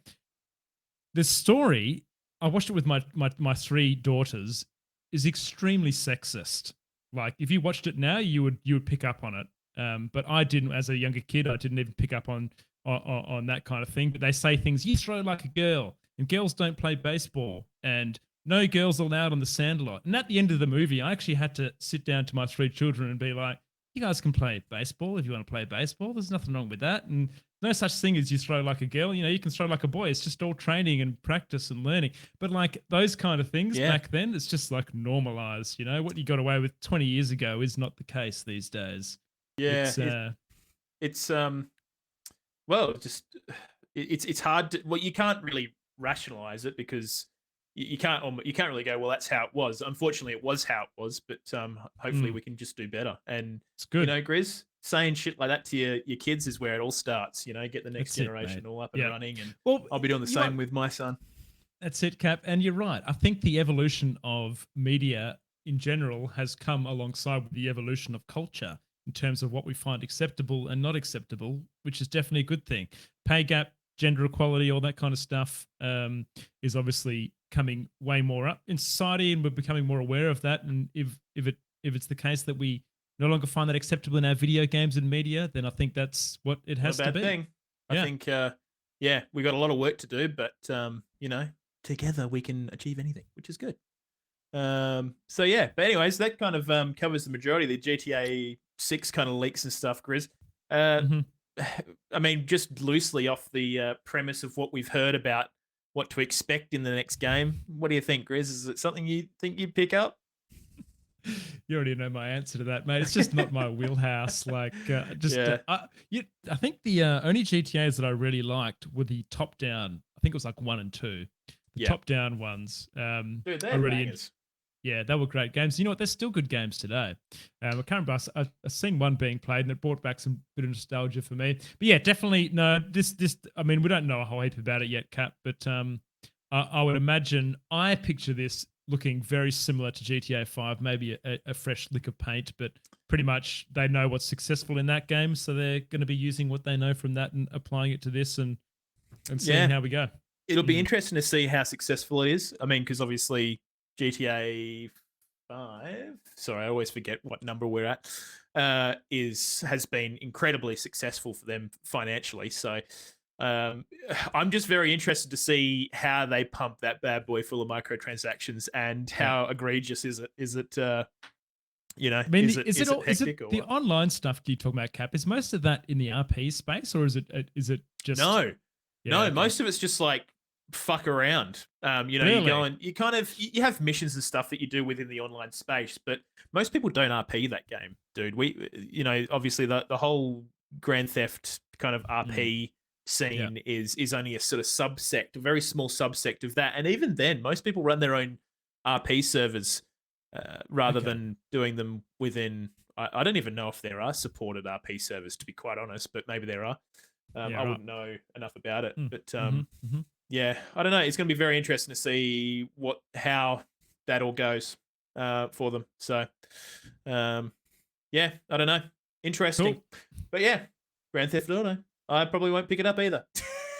the story, I watched it with my three daughters, is extremely sexist. Like if you watched it now, you would pick up on it. But I didn't as a younger kid. I didn't even pick up on that kind of thing. But they say things, you throw like a girl, and girls don't play baseball, and no girls allowed on the Sandlot. And at the end of the movie, I actually had to sit down to my three children and be like, you guys can play baseball if you want to play baseball. There's nothing wrong with that. And no such thing as you throw like a girl. You know, you can throw like a boy. It's just all training and practice and learning. But like those kind of things back then, it's just like normalized. You know, what you got away with 20 years ago is not the case these days. Yeah, it's well, just it's hard to, well, you can't really rationalize it because you can't really go, well, that's how it was. Unfortunately, it was how it was, but hopefully we can just do better. And it's good, you know, Grizz, saying shit like that to your kids is where it all starts. You know, get the next generation all up and running, and I'll be doing the same with my son. That's it, Cap. And you're right. I think the evolution of media in general has come alongside with the evolution of culture in terms of what we find acceptable and not acceptable, which is definitely a good thing. Pay gap, gender equality, all that kind of stuff is obviously coming way more up in society, and we're becoming more aware of that. And if it's the case that we no longer find that acceptable in our video games and media, then I think that's what it has to be. Thing. I think, we got a lot of work to do, but you know, together we can achieve anything, which is good. So yeah, but anyways, that kind of covers the majority of the GTA 6 kind of leaks and stuff, Grizz. I mean, just loosely off the premise of what we've heard about what to expect in the next game, what do you think, Grizz? Is it something you think you'd pick up? You already know my answer to that, mate. It's just not my wheelhouse. Like, I think the only GTAs that I really liked were the top-down. I think it was like 1 and 2. The top-down ones. Dude, they're bangers. Yeah, they were great games. You know what? They're still good games today. I can't remember. I've seen one being played, and it brought back some bit of nostalgia for me. But yeah, definitely. No, this. I mean, we don't know a whole heap about it yet, Cap. But I would imagine I picture this looking very similar to GTA 5, maybe a fresh lick of paint, but pretty much they know what's successful in that game, so they're going to be using what they know from that and applying it to this and seeing how we go. It'll be interesting to see how successful it is. I mean, because obviously GTA 5, sorry, I always forget what number we're at, has been incredibly successful for them financially. So I'm just very interested to see how they pump that bad boy full of microtransactions and how egregious is it? Is it, you know, I mean, is it hectic or the what? online stuff you talk about, Cap? Is most of that in the RP space, or is it just No? Yeah, no, okay. most of it's just like fuck around. You know, Really? you go and you kind of you have missions and stuff that you do within the online space, but most people don't RP that game, dude. You know, obviously the whole Grand Theft kind of RP scene is only a sort of subsect, a very small subsect of that. And even then, most people run their own RP servers rather Okay. than doing them within. I don't even know if there are supported RP servers, to be quite honest, but maybe there are. Yeah, I right. wouldn't know enough about it, Mm, but mhm. yeah, I don't know. It's going to be very interesting to see how that all goes for them. So, yeah, I don't know. Interesting, Cool. but yeah, Grand Theft Auto. I probably won't pick it up either.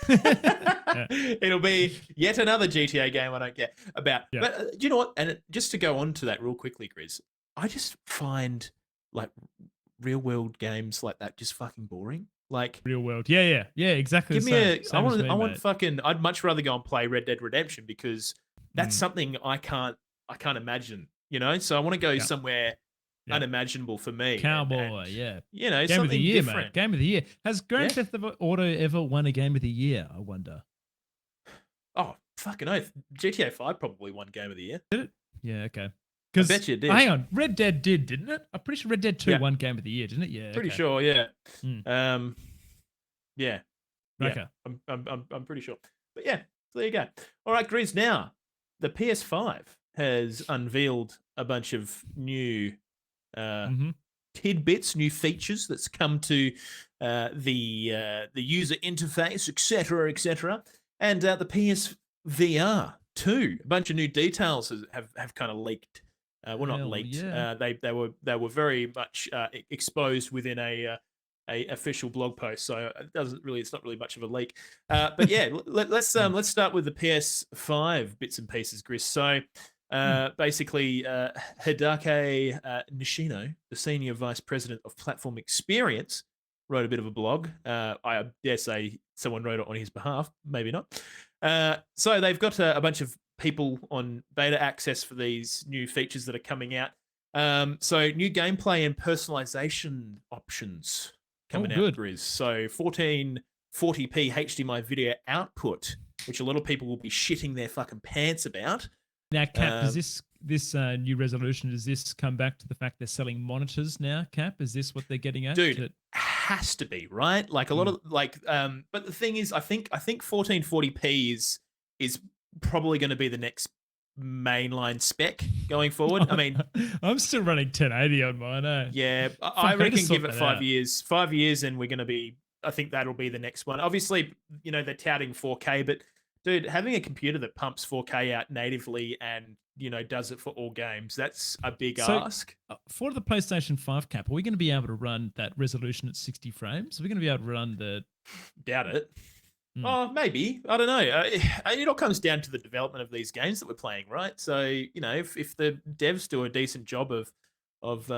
Yeah. It'll be yet another GTA game I don't care about. Yeah. But do you know what? And just to go on to that real quickly, Grizz, I just find like real world games like that just fucking boring. Like, Real world. Yeah. Exactly. give the me same. a. Same as me, I want mate. fucking. I'd much rather go and play Red Dead Redemption because that's Mm. something I can't imagine. You know, so I want to go Yeah. somewhere Yeah. unimaginable for me. Cowboy. and, Yeah. you know, Game something of the year, different. mate. Game of the year. Has Grand Yeah. Theft Auto ever won a game of the year? I wonder. Oh, fucking oath. GTA 5 probably won Game of the Year. Did it? Yeah. Okay. I bet you it did. Hang on, Red Dead didn't it? I'm pretty sure Red Dead 2 Yeah. won Game of the Year, didn't it? Yeah. Pretty okay. sure, yeah. Mm. Yeah. Okay. I'm pretty sure. But yeah, there you go. All right, Grizz. Now, the PS5 has unveiled a bunch of new Mhm. tidbits, new features that's come to the user interface, etc., etc. And the PSVR2, a bunch of new details have kind of leaked. Well, not Hell leaked. yeah. They were very much exposed within a official blog post, so it's not really much of a leak. But yeah, let's start with the PS5 bits and pieces, Chris. So basically, Hidake Nishino, the senior vice president of platform experience, wrote a bit of a blog. I dare say someone wrote it on his behalf, maybe not. So they've got a bunch of people on beta access for these new features that are coming out. So new gameplay and personalization options coming out, good. Grizz. So 1440p HDMI video output, which a lot of people will be shitting their fucking pants about. Now, Cap, does this new resolution, does this come back to the fact they're selling monitors now, Cap? Is this what they're getting at? Dude, has to be, right? Like a lot of but the thing is, I think 1440p is probably going to be the next mainline spec going forward. I mean, I'm still running 1080 on mine, eh? yeah, I I need to reckon sort give it that 5 out. years. 5 years, and we're going to be. I think that'll be the next one. Obviously, you know, they're touting 4K, but dude, having a computer that pumps 4K out natively and, you know, does it for all games, that's a big ask. For the PlayStation 5, Cap, are we going to be able to run that resolution at 60 frames? Are we going to be able to run the... Doubt it. Hmm. Oh, maybe. I don't know. It all comes down to the development of these games that we're playing, right? So, you know, if the devs do a decent job of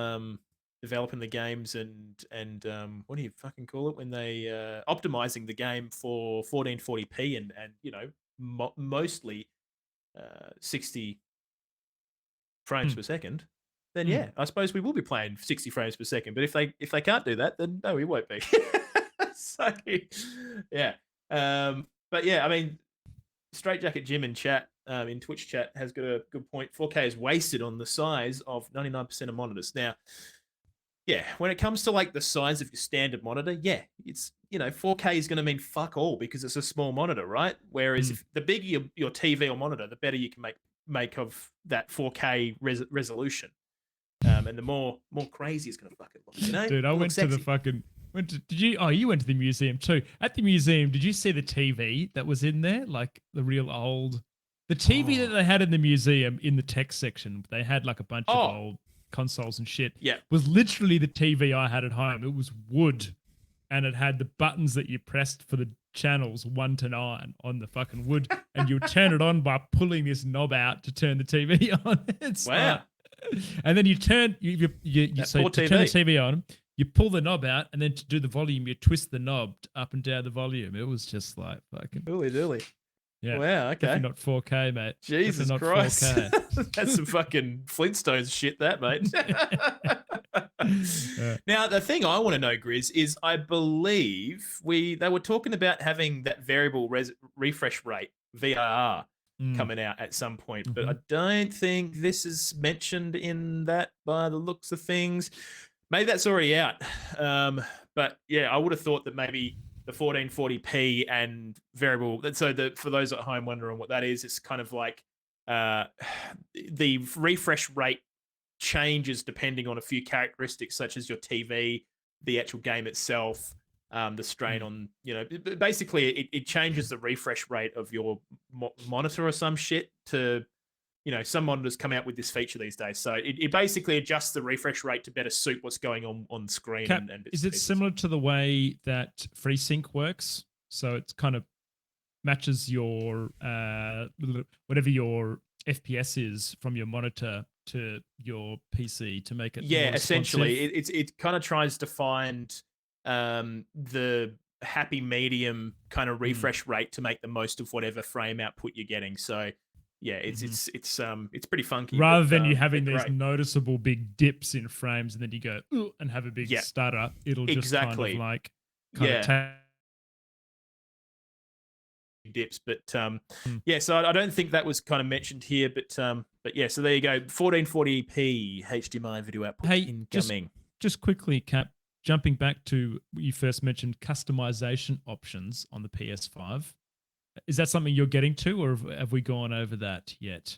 developing the games and what do you fucking call it when they optimizing the game for 1440p and you know, mostly 60 frames per second, then yeah, I suppose we will be playing 60 frames per second. But if they can't do that, then no, we won't be. So yeah, but yeah, I mean, Straight Jacket Jim in chat, in Twitch chat, has got a good point. 4K is wasted on the size of 99% of monitors. Now, yeah, when it comes to like the size of your standard monitor, yeah, it's, you know, 4K is going to mean fuck all because it's a small monitor, right? Whereas if the bigger your TV or monitor, the better you can make of that 4K resolution. And the more crazy it's going to fucking look, you know? Dude, I went to the fucking... you went to the museum too. At the museum, did you see the TV that was in there? Like the real old... The TV that they had in the museum in the tech section, they had like a bunch of old consoles and shit. Yeah. Was literally the TV I had at home. It was wood. And it had the buttons that you pressed for the channels 1 to 9 on the fucking wood. And you would turn it on by pulling this knob out to turn the TV on. It's wow. And then you turn to turn the TV on, you pull the knob out, and then to do the volume, you twist the knob up and down the volume. It was just like fucking Dilly. yeah. Wow, okay. Definitely not 4K, mate. Jesus Definitely not Christ. 4K. That's some fucking Flintstones shit, that, mate. Now, the thing I want to know, Grizz, is I believe they were talking about having that variable refresh rate, VRR, coming out at some point, but I don't think this is mentioned in that by the looks of things. Maybe that's already out. But yeah, I would have thought that maybe the 1440p and variable. So for those at home wondering what that is, it's kind of like the refresh rate changes depending on a few characteristics, such as your TV, the actual game itself, the strain on, basically it changes the refresh rate of your monitor or some shit to, some monitors come out with this feature these days. So it basically adjusts the refresh rate to better suit what's going on screen. Cap, and is it similar to the way that FreeSync works? So it's kind of matches your whatever your FPS is from your monitor to your PC to make it more essentially responsive? it kind of tries to find the happy medium kind of refresh rate to make the most of whatever frame output you're getting. So yeah, it's pretty funky. Rather but, than you having they're these great. noticeable big dips in frames and then you go "Ooh," and have a big stutter, it'll just kind of like take dips. But so I don't think that was kind of mentioned here, but yeah, so there you go. 1440p HDMI video output incoming. Just quickly, Cap, jumping back to what you first mentioned, customization options on the PS5. Is that something you're getting to, or have we gone over that yet?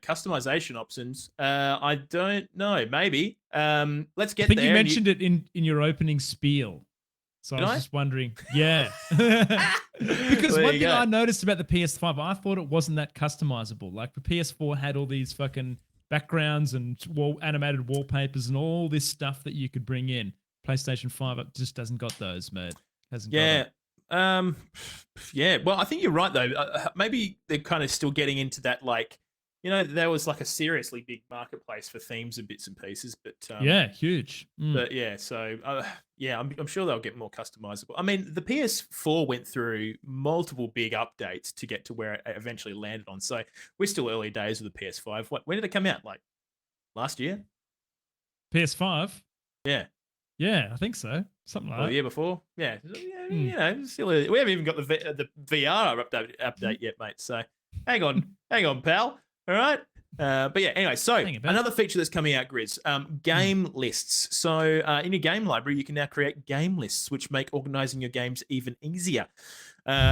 Customization options. I don't know. Maybe. Let's get there. I think you mentioned it in your opening spiel. So I was just wondering. Yeah. Because one thing I noticed about the PS5, I thought it wasn't that customizable. Like the PS4 had all these fucking backgrounds and animated wallpapers and all this stuff that you could bring in. PlayStation 5 just doesn't got those, mate. Hasn't got it. Well, I think you're right though. Maybe they're kind of still getting into that, like, there was like a seriously big marketplace for themes and bits and pieces, but huge. But yeah, so I'm sure they'll get more customizable. I mean, the PS4 went through multiple big updates to get to where it eventually landed on. So we're still early days with the PS5. When did it come out? Like last year? PS5? Yeah. Yeah, I think so. Something like that. The year before. Yeah. Still we haven't even got the VR update yet, mate. So hang on, pal. All right. But yeah, anyway, so another feature that's coming out, Grizz, game lists. So in your game library, you can now create game lists, which make organizing your games even easier.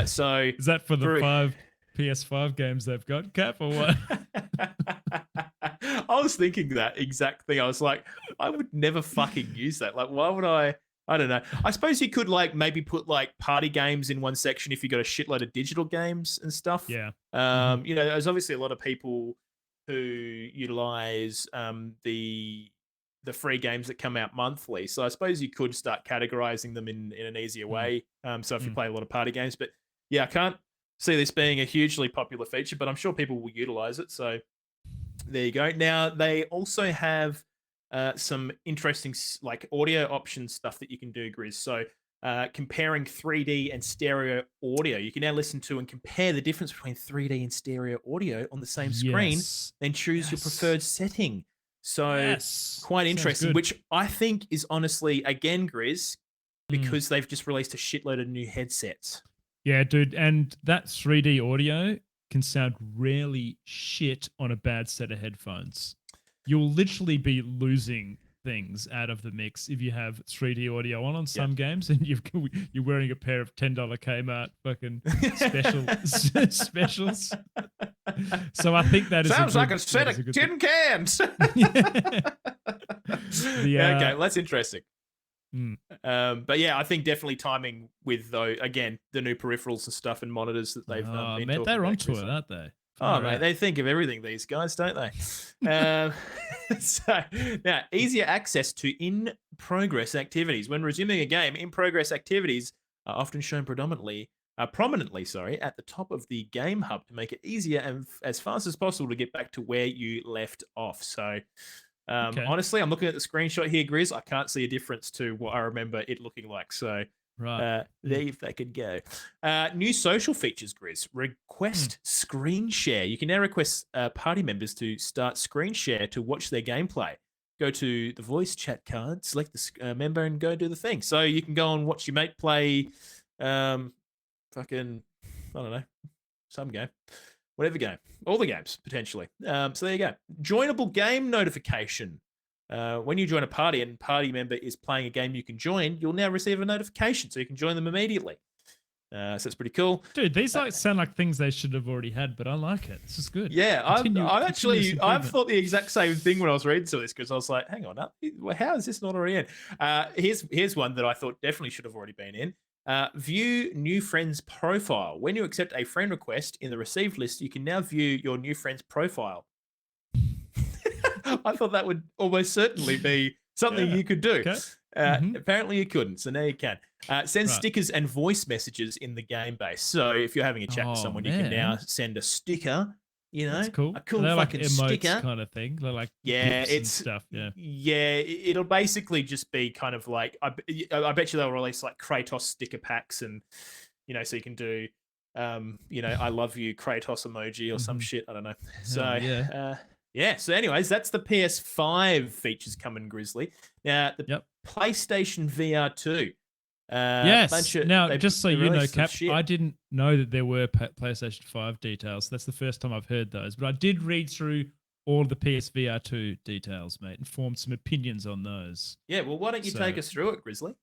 So is that for the 5 PS5 games they've got, Cap, or what? I was thinking that exact thing. I was like, I would never fucking use that. Like, why would I? I don't know. I suppose you could like maybe put like party games in one section if you got a shitload of digital games and stuff. Yeah. There's obviously a lot of people who utilize the free games that come out monthly. So I suppose you could start categorizing them in an easier way. So if you play a lot of party games, but yeah, I can't see this being a hugely popular feature, but I'm sure people will utilize it. So there you go. Now they also have some interesting like audio option stuff that you can do, Grizz. So comparing 3D and stereo audio, you can now listen to and compare the difference between 3D and stereo audio on the same screen, then choose your preferred setting. So quite interesting, which I think is honestly, again, Grizz, because they've just released a shitload of new headsets. Yeah, dude. And that 3D audio can sound really shit on a bad set of headphones. You'll literally be losing things out of the mix if you have 3D audio on some games and you're wearing a pair of $10 Kmart fucking specials. So I think that sounds like a set of tin cans. Okay, well, that's interesting. But yeah, I think definitely timing with again the new peripherals and stuff and monitors that they've been they're onto it, aren't they? Oh, mate, they think of everything, these guys, don't they? So now, easier access to in-progress activities. When resuming a game, in-progress activities are often shown prominently, at the top of the game hub to make it easier and as fast as possible to get back to where you left off. So honestly, I'm looking at the screenshot here, Grizz. I can't see a difference to what I remember it looking like. So there if they could go. New social features, Grizz. Request screen share. You can now request party members to start screen share to watch their gameplay. Go to the voice chat card, select the member, and go do the thing. So you can go and watch your mate play fucking, I don't know, some game. Whatever game. All the games, potentially. So there you go. Joinable game notification. When you join a party and party member is playing a game you can join, you'll now receive a notification so you can join them immediately. So it's pretty cool. Dude, these sound like things they should have already had, but I like it. This is good. Yeah, I've Continuous improvement. thought the exact same thing when I was reading some of this because I was like, hang on, how is this not already in? Here's one that I thought definitely should have already been in. View new friend's profile. When you accept a friend request in the received list, you can now view your new friend's profile. I thought that would almost certainly be something you could do. Okay. Apparently you couldn't, so now you can. Send stickers and voice messages in the game base. So if you're having a chat with someone, you can now send a sticker. That's cool. A cool They're fucking like emotes sticker kind of thing. They're like it's stuff. Yeah. It'll basically just be kind of like I bet you they'll release like Kratos sticker packs, and so you can do I love you Kratos emoji or some shit. I don't know. So so anyways, that's the PS5 features coming, Grizzly. Now the PlayStation VR2. Yes. Now, just so you know, Cap, I didn't know that there were PlayStation 5 details. That's the first time I've heard those. But I did read through all the PSVR2 details, mate, and formed some opinions on those. Yeah, well, why don't you take us through it, Grizzly?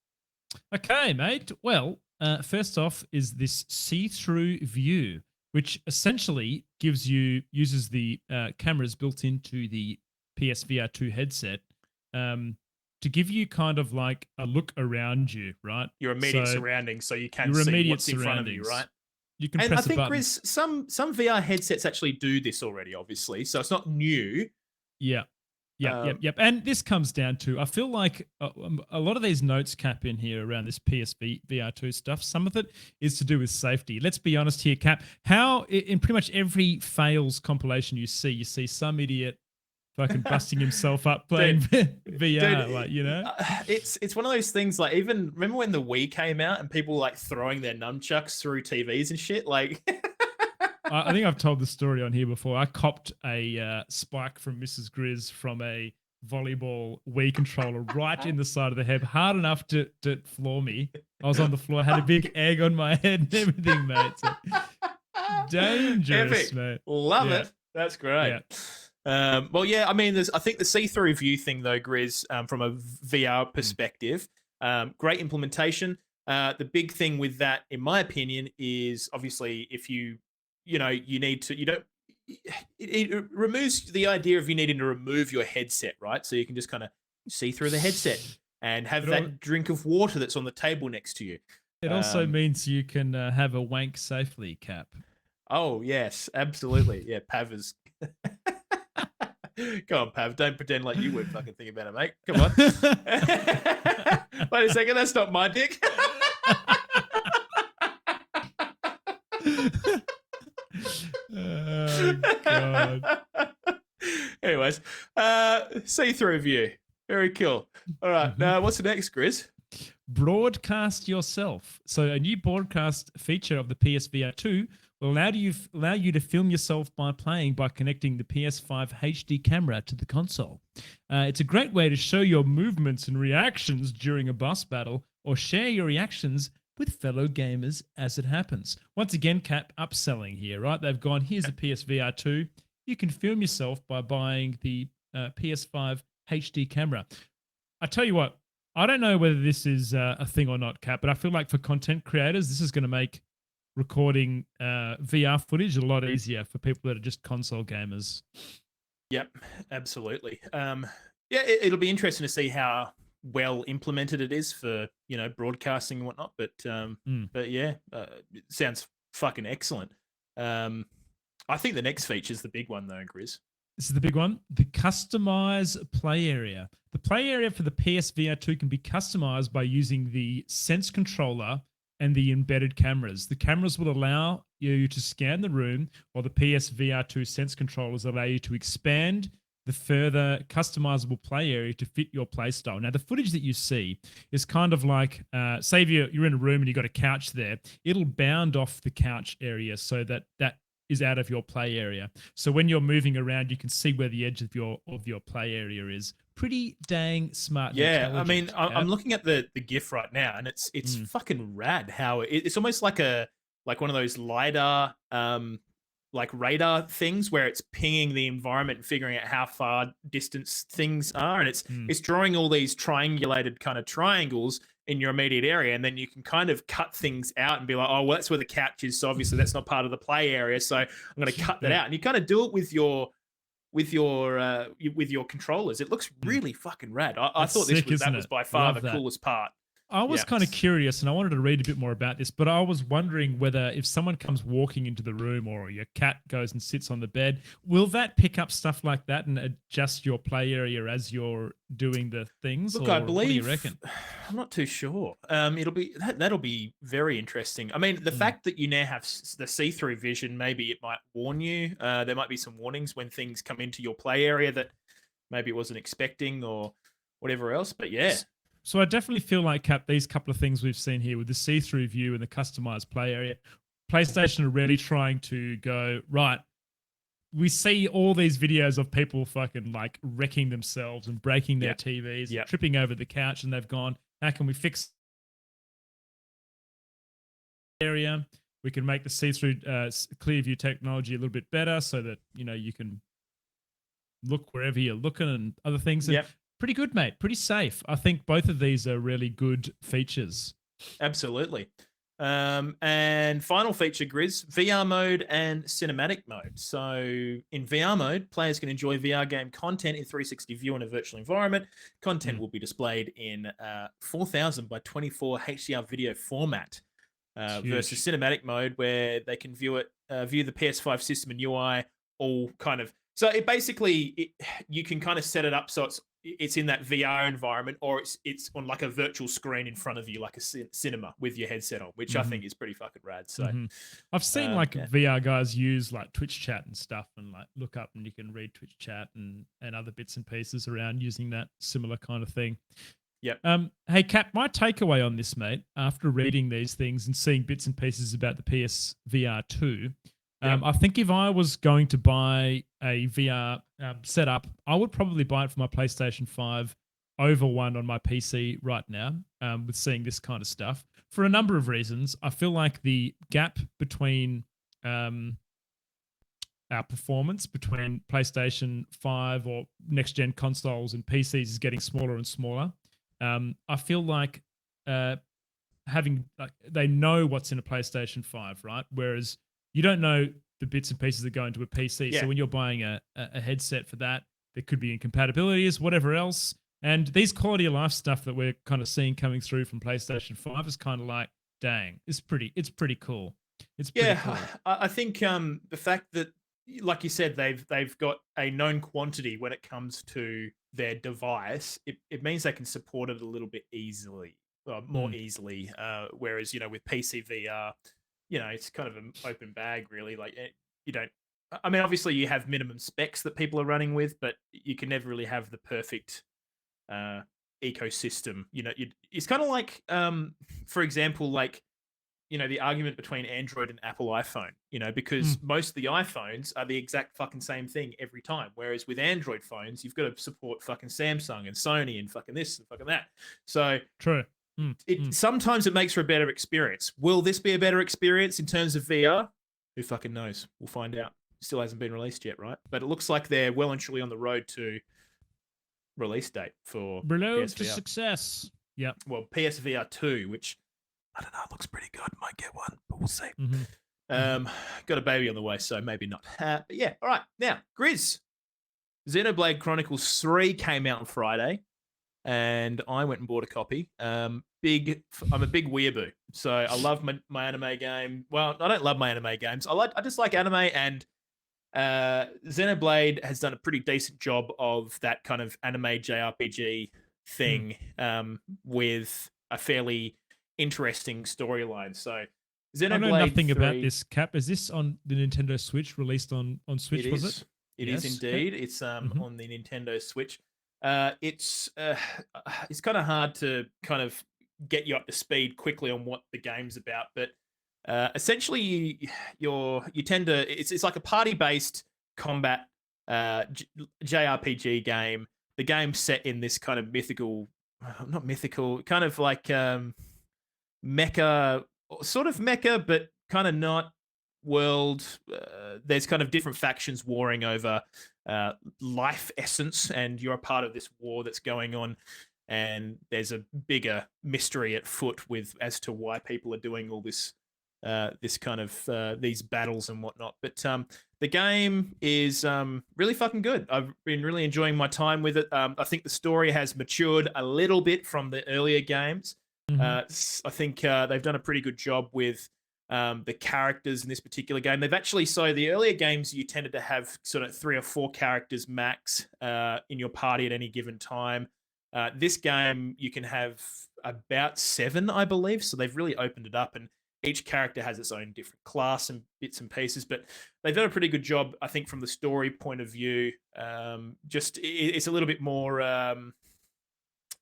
Okay, mate. Well, first off is this see-through view, which essentially uses the cameras built into the PSVR2 headset to give you kind of like a look around you, right? Your immediate surroundings, so you can see what's in front of you, right? You can press I think, a button. Grizz, some VR headsets actually do this already, obviously, so it's not new. Yep. And this comes down to, I feel like a lot of these notes, Cap, in here around this PSVR2 stuff, some of it is to do with safety. Let's be honest here, Cap. How in pretty much every fails compilation you see some idiot fucking busting himself up playing VR, It's one of those things. Like, even remember when the Wii came out and people like throwing their nunchucks through TVs and shit. Like, I think I've told the story on here before. I copped a spike from Mrs. Grizz from a volleyball Wii controller right in the side of the head, hard enough to floor me. I was on the floor, had a big egg on my head and everything, mate. So, dangerous, epic. Mate. Love it. That's great. Yeah. I mean, I think the see-through view thing, though, Grizz, from a VR perspective, great implementation. The big thing with that, in my opinion, is obviously if it removes the idea of you needing to remove your headset, right? So you can just kind of see through the headset and have that drink of water that's on the table next to you. It also means you can have a wank safely, Cap. Oh, yes, absolutely. Yeah, Pav is... Go on, Pav. Don't pretend like you weren't fucking thinking about it, mate. Come on. Wait a second. That's not my dick. Oh, God. Anyways, see-through view. Very cool. All right. Now, what's the next, Grizz? Broadcast yourself. So a new broadcast feature of the PSVR2 will allow you to film yourself by connecting the PS5 HD camera to the console. It's a great way to show your movements and reactions during a boss battle or share your reactions with fellow gamers as it happens. Once again, Cap, upselling here, right? They've gone, here's a PSVR2. You can film yourself by buying the PS5 HD camera. I tell you what, I don't know whether this is a thing or not, Cap, but I feel like for content creators, this is going to make recording VR footage a lot easier for people that are just console gamers. Yep, absolutely. It'll be interesting to see how well implemented it is for broadcasting and whatnot. But it sounds fucking excellent. I think the next feature is the big one though, Grizz. This is the big one. The customize play area. The play area for the PSVR2 can be customized by using the Sense controller and the embedded cameras. The cameras will allow you to scan the room, while the PSVR2 Sense controllers allow you to expand the further customizable play area to fit your play style. Now, the footage that you see is kind of like, say you're in a room and you've got a couch there, it'll bound off the couch area so that is out of your play area. So when you're moving around, you can see where the edge of your play area is. Pretty dang smart. Yeah, I mean, I'm looking at the GIF right now, and it's fucking rad. How it's almost like one of those LiDAR like radar things where it's pinging the environment and figuring out how far distance things are, and it's drawing all these triangulated kind of triangles in your immediate area, and then you can kind of cut things out and be like, oh well, that's where the couch is, so obviously that's not part of the play area, so I'm going to cut that out. And you kind of do it with your controllers. It looks really fucking rad. I thought sick, that was by far the coolest part. I was kind of curious, and I wanted to read a bit more about this, but I was wondering whether if someone comes walking into the room or your cat goes and sits on the bed, will that pick up stuff like that and adjust your play area as you're doing the things? Look, or I believe. What do you reckon? I'm not too sure. That'll be very interesting. I mean, the fact that you now have the see-through vision, maybe it might warn you. There might be some warnings when things come into your play area that maybe it wasn't expecting or whatever else. But yeah. So I definitely feel like, Cap, these couple of things we've seen here with the see-through view and the customized play area, PlayStation are really trying to go, right, we see all these videos of people fucking like wrecking themselves and breaking their TVs, and tripping over the couch, and they've gone, how can we fix area? We can make the see-through clear view technology a little bit better so that, you know, you can look wherever you're looking and other things. And pretty good, mate. Pretty safe. I think both of these are really good features. Absolutely. And final feature, Grizz, VR mode and cinematic mode. So in VR mode, players can enjoy VR game content in 360 view in a virtual environment. Content will be displayed in 4000 by 24 HDR video format. Versus cinematic mode, where they can view the PS5 system and UI all kind of. So it basically you can kind of set it up so it's in that VR environment, or it's on like a virtual screen in front of you, like a cinema with your headset on, which I think is pretty fucking rad. So I've seen VR guys use like Twitch chat and stuff, and like look up and you can read Twitch chat and other bits and pieces around using that similar kind of thing. Yep. Hey, Cap, my takeaway on this, mate, after reading these things and seeing bits and pieces about the PSVR2, I think if I was going to buy a VR setup, I would probably buy it for my PlayStation 5 over one on my PC right now, with seeing this kind of stuff. For a number of reasons, I feel like the gap between our performance between PlayStation 5 or next-gen consoles and PCs is getting smaller and smaller. I feel like they know what's in a PlayStation 5, right? Whereas you don't know the bits and pieces that go into a PC. Yeah. So when you're buying a headset for that, there could be incompatibilities, whatever else. And these quality of life stuff that we're kind of seeing coming through from PlayStation 5 is kind of like, dang, it's pretty cool. It's pretty cool. I think the fact that, like you said, they've got a known quantity when it comes to their device, it means they can support it a little bit easily, more easily. Whereas, you know, with PC VR, you know, it's kind of an open bag, really. Like, you don't. I mean, obviously, you have minimum specs that people are running with, but you can never really have the perfect ecosystem. You know, it's kind of like, for example, like, you know, the argument between Android and Apple iPhone, you know, because most of the iPhones are the exact fucking same thing every time. Whereas with Android phones, you've got to support fucking Samsung and Sony and fucking this and fucking that. So true. Sometimes it makes for a better experience. Will this be a better experience in terms of VR? Who fucking knows? We'll find out. Still hasn't been released yet, right? But it looks like they're well and truly on the road to release date for PSVR. To success. Yeah. Well, PSVR2, which I don't know, it looks pretty good. Might get one, but we'll see. Got a baby on the way, so maybe not. But yeah, all right. Now, Grizz, Xenoblade Chronicles 3 came out on Friday, and I went and bought a copy. I'm a big weeaboo, so I love my anime game. Well, I don't love my anime games. I just like anime, and Xenoblade has done a pretty decent job of that kind of anime JRPG thing, with a fairly interesting storyline. So Xenoblade I know nothing 3, about this, Cap. Is this on the Nintendo Switch, released on Switch? It is indeed. It's on the Nintendo Switch. It's kind of hard to kind of get you up to speed quickly on what the game's about, but essentially you tend to it's like a party-based combat JRPG game. The game's set in this kind of not mythical, kind of like mecha, sort of mecha, but kind of not. world. There's kind of different factions warring over life essence, and you're a part of this war that's going on. And there's a bigger mystery at foot with as to why people are doing all this, this kind of these battles and whatnot. But the game is really fucking good. I've been really enjoying my time with it. I think the story has matured a little bit from the earlier games. I think they've done a pretty good job with the characters in this particular game. They've actually, so the earlier games, you tended to have sort of 3 or 4 characters max in your party at any given time. This game, you can have about 7, I believe. So they've really opened it up, and each character has its own different class and bits and pieces. But they've done a pretty good job, I think, from the story point of view. Just it's a little bit more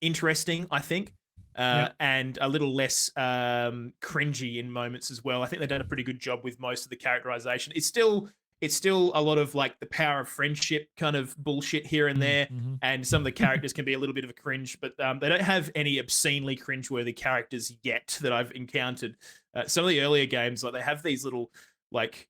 interesting, I think. And a little less cringy in moments as well. I think they've done a pretty good job with most of the characterization. It's still a lot of like the power of friendship kind of bullshit here and there, and some of the characters can be a little bit of a cringe, but they don't have any obscenely cringeworthy characters yet that I've encountered. Some of the earlier games, like they have these little like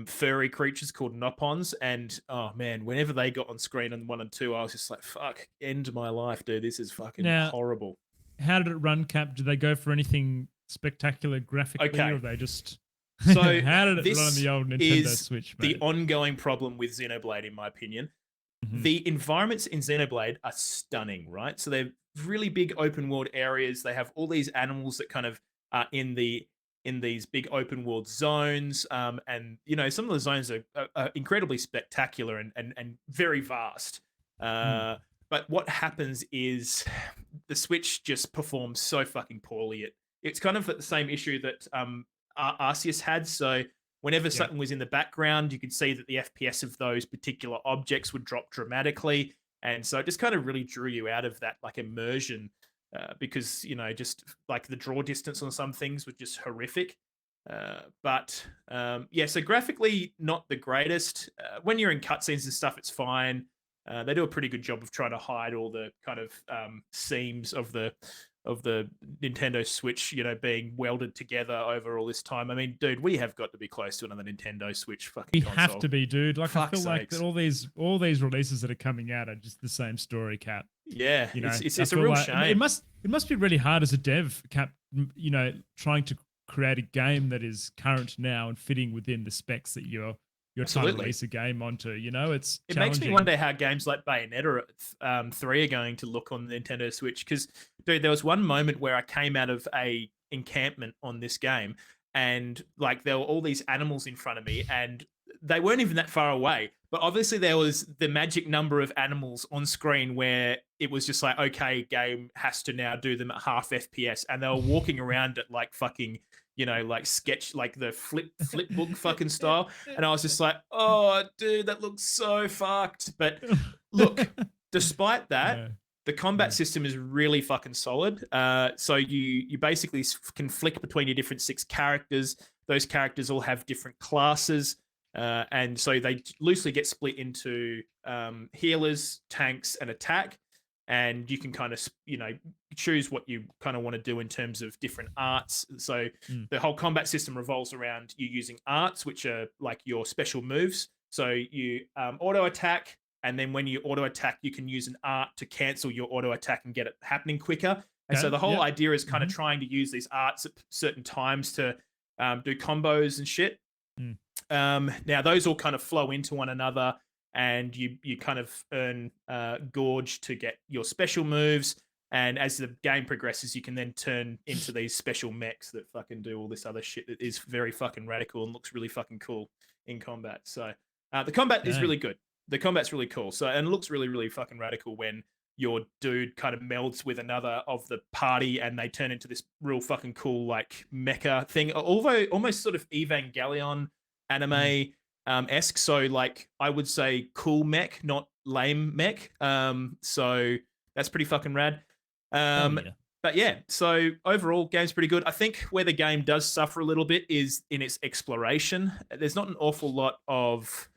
furry creatures called Nopons, and oh man, whenever they got on screen on 1 and 2, I was just like, fuck, end my life, dude. This is fucking horrible. How did it run, Cap? Did they go for anything spectacular graphically, or they just... So how did it run on the old Nintendo Switch, mate? The ongoing problem with Xenoblade, in my opinion. The environments in Xenoblade are stunning, right? So they're really big open world areas. They have all these animals that kind of are in these big open world zones, and you know, some of the zones are incredibly spectacular and very vast. But what happens is the Switch just performs so fucking poorly. It's kind of the same issue that Arceus had. So whenever something was in the background, you could see that the FPS of those particular objects would drop dramatically. And so it just kind of really drew you out of that like immersion, because, you know, just like the draw distance on some things was just horrific. But so graphically, not the greatest. When you're in cutscenes and stuff, it's fine. They do a pretty good job of trying to hide all the kind of seams of the Nintendo Switch, you know, being welded together over all this time. I mean, dude, we have got to be close to another Nintendo Switch fucking console. We have to be, dude. Like, I feel like sakes. all these releases that are coming out are just the same story, Cap. Yeah, you know, it's a real shame. It must be really hard as a dev, Cap, you know, trying to create a game that is current now and fitting within the specs that you're trying to release a game onto, you know, it makes me wonder how games like Bayonetta 3 are going to look on the Nintendo Switch. Because, dude, there was one moment where I came out of a encampment on this game, and like there were all these animals in front of me, and they weren't even that far away. But obviously there was the magic number of animals on screen where it was just like, okay, game has to now do them at half FPS, and they were walking around at like fucking, you know, like sketch, like the flip book fucking style. And I was just like, oh, dude, that looks so fucked. But look, despite that, the combat system is really fucking solid. So you basically can flick between your different 6 characters. Those characters all have different classes. And so they loosely get split into healers, tanks, and attack. And you can kind of, you know, choose what you kind of want to do in terms of different arts. So the whole combat system revolves around you using arts, which are like your special moves. So you auto attack, and then when you auto attack, you can use an art to cancel your auto attack and get it happening quicker. And so the whole idea is kind of trying to use these arts at certain times to do combos and shit. Now those all kind of flow into one another, and you kind of earn Gorge to get your special moves. And as the game progresses, you can then turn into these special mechs that fucking do all this other shit that is very fucking radical and looks really fucking cool in combat. So the combat is really good. The combat's really cool. So, and it looks really, really fucking radical when your dude kind of melds with another of the party and they turn into this real fucking cool like mecha thing. Although almost sort of Evangelion anime esque. So like I would say cool mech, not lame mech. So that's pretty fucking rad. But yeah, so overall game's pretty good. I think where the game does suffer a little bit is in its exploration. There's not an awful lot of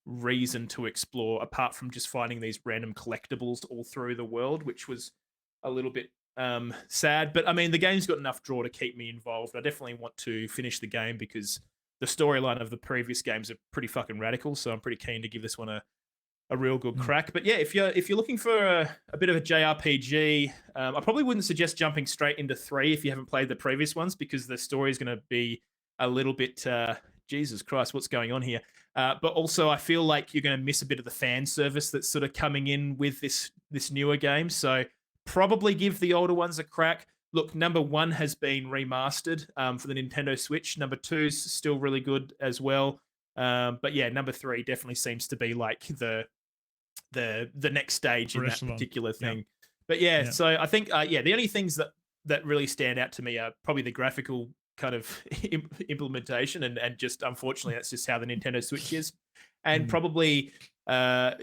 reason to explore apart from just finding these random collectibles all through the world, which was a little bit sad. But I mean, the game's got enough draw to keep me involved. I definitely want to finish the game because the storyline of the previous games are pretty fucking radical. So I'm pretty keen to give this one a real good crack. But yeah, if you're looking for a bit of a JRPG, I probably wouldn't suggest jumping straight into 3 if you haven't played the previous ones, because the story is going to be a little bit Jesus Christ, what's going on here? But also, I feel like you're going to miss a bit of the fan service that's sort of coming in with this newer game. So probably give the older ones a crack. Look, number 1 has been remastered for the Nintendo Switch. Number 2 is still really good as well. But yeah, number 3 definitely seems to be like the next stage in that particular thing. Yeah. But yeah, so I think the only things that really stand out to me are probably the graphical kind of implementation, and just unfortunately that's just how the Nintendo Switch is. And probably I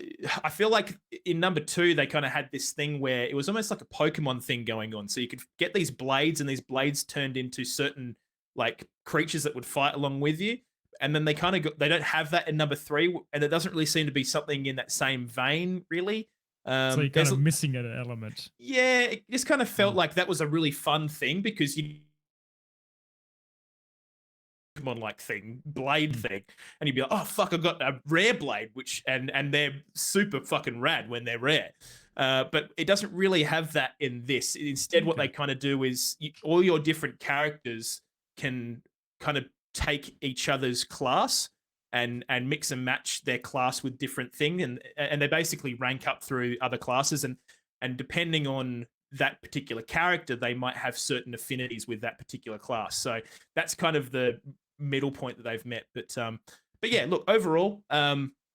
feel like in number 2 they kind of had this thing where it was almost like a Pokemon thing going on. So you could get these blades, and these blades turned into certain like creatures that would fight along with you. And then they they don't have that in number 3, and it doesn't really seem to be something in that same vein, really. So you're kind of missing an element. Yeah, it just kind of felt like that was a really fun thing, because you Pokemon like thing, blade thing, and you'd be like, oh fuck, I've got a rare blade, which and they're super fucking rad when they're rare. But it doesn't really have that in this. Instead, what they kind of do is all your different characters can kind of take each other's class and mix and match their class with different thing, and they basically rank up through other classes, and depending on that particular character, they might have certain affinities with that particular class. So that's kind of the middle point that they've met. But yeah, look, overall,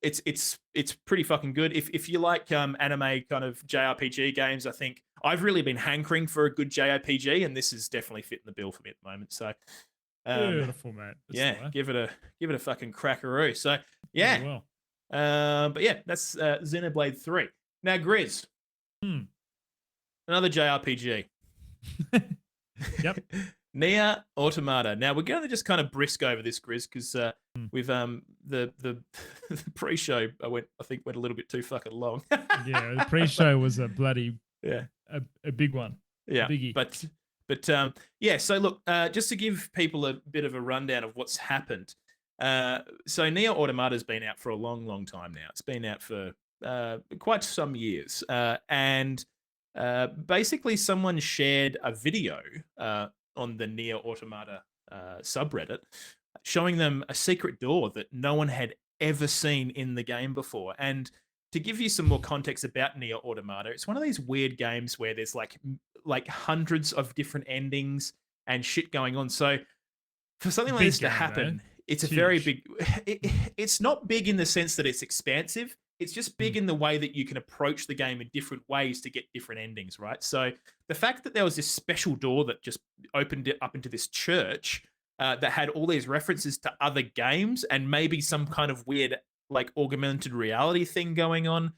it's pretty fucking good. If you like anime kind of JRPG games, I think I've really been hankering for a good JRPG, and this is definitely fitting the bill for me at the moment. So beautiful, man. Give it a fucking crackaroo. So yeah, but yeah, that's Xenoblade 3. Now, Grizz, another JRPG. Yep. Nier Automata. Now we're going to just kind of brisk over this, Grizz, because we've the pre-show I think went a little bit too fucking long. Yeah, the pre-show was a bloody a big one. Yeah, biggie. But yeah. So look, just to give people a bit of a rundown of what's happened. So Nier Automata's been out for a long, long time now. It's been out for quite some years, and basically someone shared a video on the Nier Automata subreddit showing them a secret door that no one had ever seen in the game before. And to give you some more context about Nier Automata, it's one of these weird games where there's like hundreds of different endings and shit going on. So for something like this to happen, it's a very big... It's not big in the sense that it's expansive. It's just big in the way that you can approach the game in different ways to get different endings, right? So the fact that there was this special door that just opened it up into this church that had all these references to other games and maybe some kind of weird like augmented reality thing going on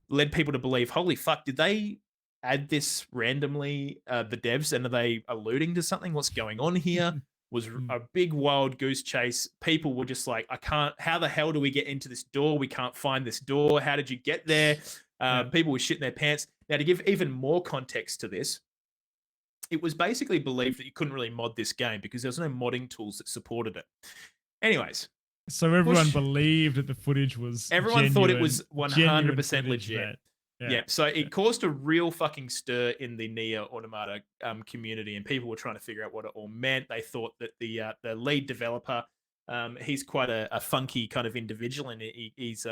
led people to believe, holy fuck, did they add this randomly, the devs, and are they alluding to something? What's going on here? Was a big wild goose chase. People were just like, how the hell do we get into this door? We can't find this door. How did you get there? People were shitting their pants. Now, to give even more context to this, it was basically believed that you couldn't really mod this game because there was no modding tools that supported it. Anyways. So everyone believed that the footage was Everyone thought it was 100% legit. That, yeah, so it caused a real fucking stir in the Nier Automata community, and people were trying to figure out what it all meant. They thought that the lead developer, he's quite a funky kind of individual, and he's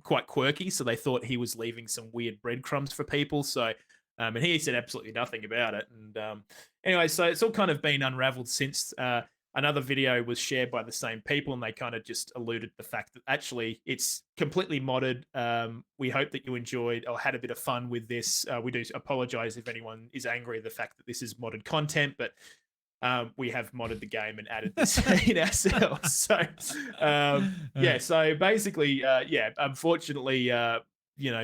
quite quirky, so they thought he was leaving some weird breadcrumbs for people. So, and he said absolutely nothing about it. And anyway, so it's all kind of been unraveled since. Another video was shared by the same people, and they kind of just alluded to the fact that actually it's completely modded. We hope that you enjoyed or had a bit of fun with this. We do apologize if anyone is angry at the fact that this is modded content, but we have modded the game and added this in ourselves. So, yeah, so basically, unfortunately,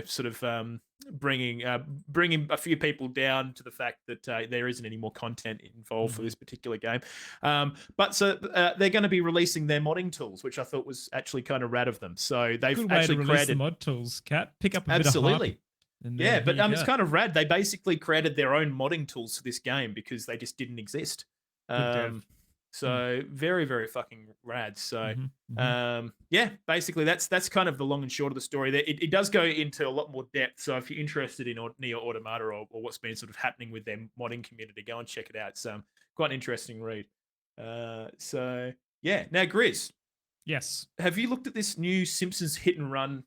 sort of bringing a few people down to the fact that there isn't any more content involved for this particular game. But so they're going to be releasing their modding tools, which I thought was actually kind of rad of them. So they've Good way actually to release created the mod tools, Cat. Pick up a absolutely. bit of hype. Yeah, but it's kind of rad. They basically created their own modding tools for this game because they just didn't exist. So very, very fucking rad. So Mhm. yeah, basically that's kind of the long and short of the story. There, it does go into a lot more depth. So if you're interested in Neo Automata or what's been sort of happening with their modding community, go and check it out. It's quite an interesting read. So yeah, now Grizz, Yes. have you looked at this new Simpsons Hit and Run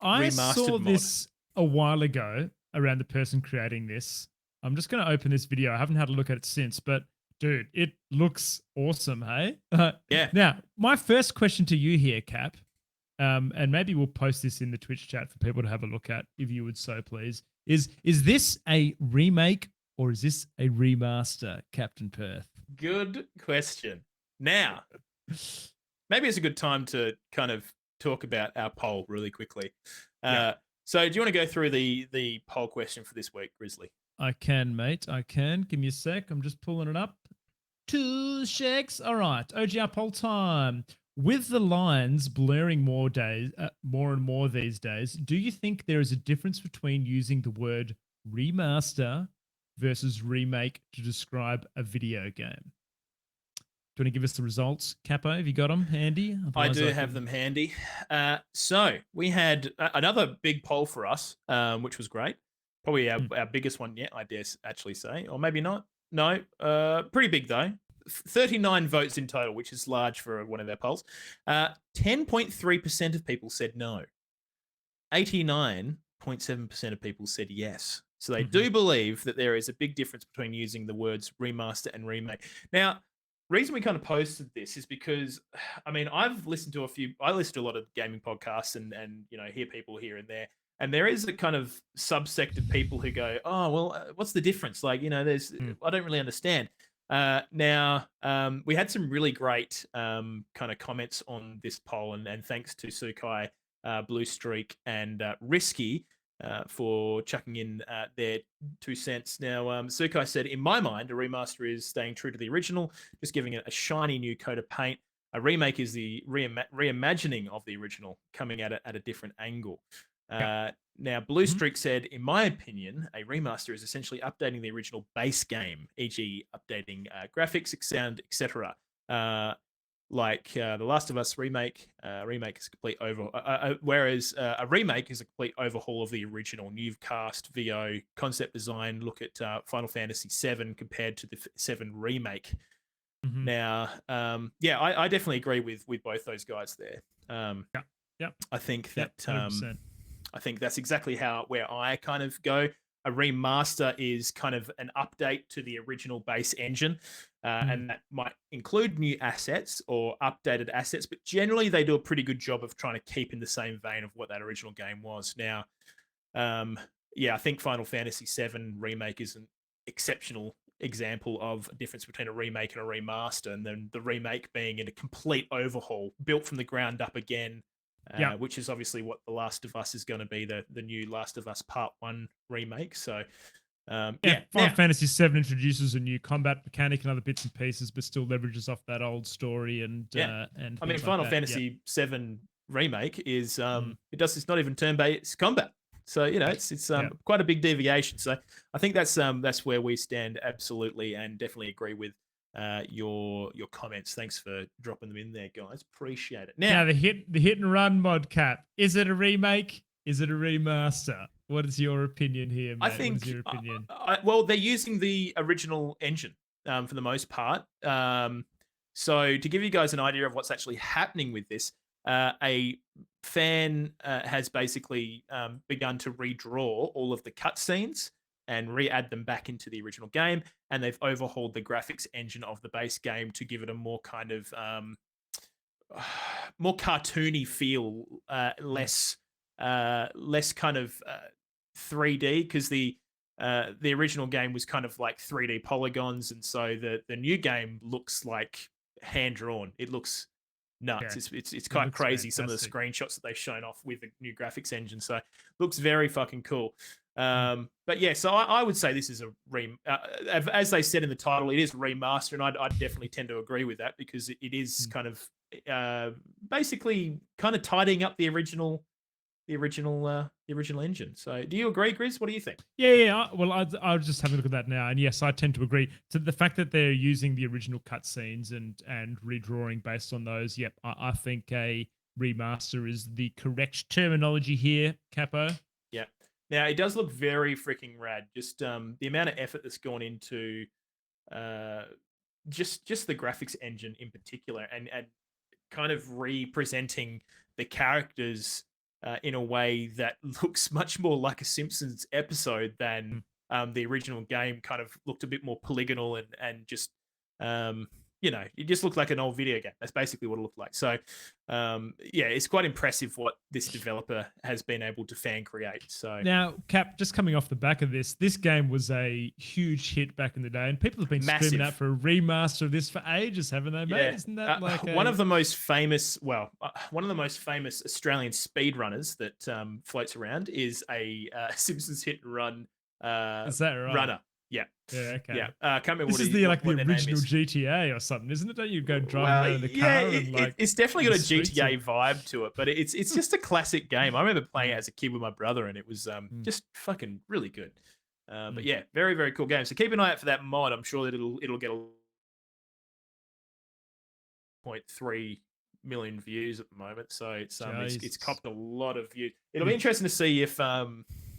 I remastered saw mod? this a while ago around the person creating this. I'm just going to open this video. I haven't had a look at it since, but dude, it looks awesome, hey? Yeah. Now, my first question to you here, Cap, and maybe we'll post this in the Twitch chat for people to have a look at, if you would so please, is this a remake or is this a remaster, Captain Perth? Good question. Now, maybe it's a good time to kind of talk about our poll really quickly. So do you want to go through the poll question for this week, Grizzly? I can, mate. I can. Give me a sec. I'm just pulling it up. 2 shakes. All right. OGR poll time. With the lines blurring more and more these days, do you think there is a difference between using the word remaster versus remake to describe a video game? Do you want to give us the results, Capo? Have you got them handy? I Otherwise do have them handy. So we had another big poll for us, which was great. Probably our biggest one yet, I dare actually say. Or maybe not. No, pretty big though. 39 votes in total, which is large for one of our polls. 10.3% of people said no. 89.7% of people said yes. So they do believe that there is a big difference between using the words remaster and remake. Now, reason we kind of posted this is because, I mean, I listen to a lot of gaming podcasts and hear people here and there. And there is a kind of subsect of people who go, oh, well, what's the difference? Like, I don't really understand. Now, we had some really great kind of comments on this poll, and thanks to Sukai, Blue Streak, and Risky for chucking in their 2 cents. Now, Sukai said, in my mind, a remaster is staying true to the original, just giving it a shiny new coat of paint. A remake is the reimagining of the original, coming at it at a different angle. Now, Blue Streak said, in my opinion, a remaster is essentially updating the original base game, e.g., updating graphics, sound, etc. Like The Last of Us remake, is a complete whereas a remake is a complete overhaul of the original. New cast, VO, concept design. Look at Final Fantasy VII compared to the 7 remake. Now, I definitely agree with both those guys there. I think that 100%. I think that's exactly where I kind of go. A remaster is kind of an update to the original base engine, and that might include new assets or updated assets, but generally they do a pretty good job of trying to keep in the same vein of what that original game was. Now, I think Final Fantasy VII Remake is an exceptional example of a difference between a remake and a remaster, and then the remake being in a complete overhaul, built from the ground up again, which is obviously what The Last of Us is going to be, the new Last of Us Part 1 remake. So, Final Fantasy VII introduces a new combat mechanic and other bits and pieces, but still leverages off that old story. And I mean, Final Fantasy VII remake is it's not even turn-based combat. So it's quite a big deviation. So I think that's where we stand absolutely, and definitely agree with your comments. Thanks for dropping them in there, guys. Appreciate it. Now the hit and run mod, Cap. Is it a remake? Is it a remaster? What is your opinion here, mate? I think what is your opinion? Well, they're using the original engine for the most part. So to give you guys an idea of what's actually happening with this, a fan has basically begun to redraw all of the cutscenes and re-add them back into the original game, and they've overhauled the graphics engine of the base game to give it a more kind of more cartoony feel, less kind of 3D, because the original game was kind of like 3D polygons, and so the new game looks like hand drawn. It looks nuts. Yeah. It's quite crazy. Some of the screenshots that they've shown off with the new graphics engine, so looks very fucking cool. But yeah, so I would say this is as they said in the title, it is a remaster, and I'd definitely tend to agree with that, because it is kind of basically kind of tidying up the original the original engine. So, do you agree, Grizz? What do you think? Yeah. Well, I'll just have a look at that now, and yes, I tend to agree. So the fact that they're using the original cutscenes and redrawing based on those, yep, I think a remaster is the correct terminology here, Capo. Yeah. Now it does look very freaking rad. Just the amount of effort that's gone into uh, just the graphics engine in particular, and kind of representing the characters in a way that looks much more like a Simpsons episode than the original game. Kind of looked a bit more polygonal and just it just looked like an old video game. That's basically what it looked like. So yeah, it's quite impressive what this developer has been able to fan create. So now, Cap, just coming off the back of this game was a huge hit back in the day, and people have been screaming out for a remaster of this for ages, haven't they, mate? Yeah. Isn't that like one of the most famous? Well, one of the most famous Australian speedrunners that floats around is a Simpsons Hit and Run. Is that right? Runner. Yeah. Yeah. Okay. Yeah. Can't remember this what is he, the what, the what their name original is. GTA or something, isn't it? Don't you go driving around in the car and like? It's definitely got a the streets GTA vibe to it, but it's just a classic game. I remember playing it as a kid with my brother, and it was just fucking really good. But yeah, very very cool game. So keep an eye out for that mod. I'm sure that it'll get 0.3 million views at the moment. So it's copped a lot of views. It'll be interesting to see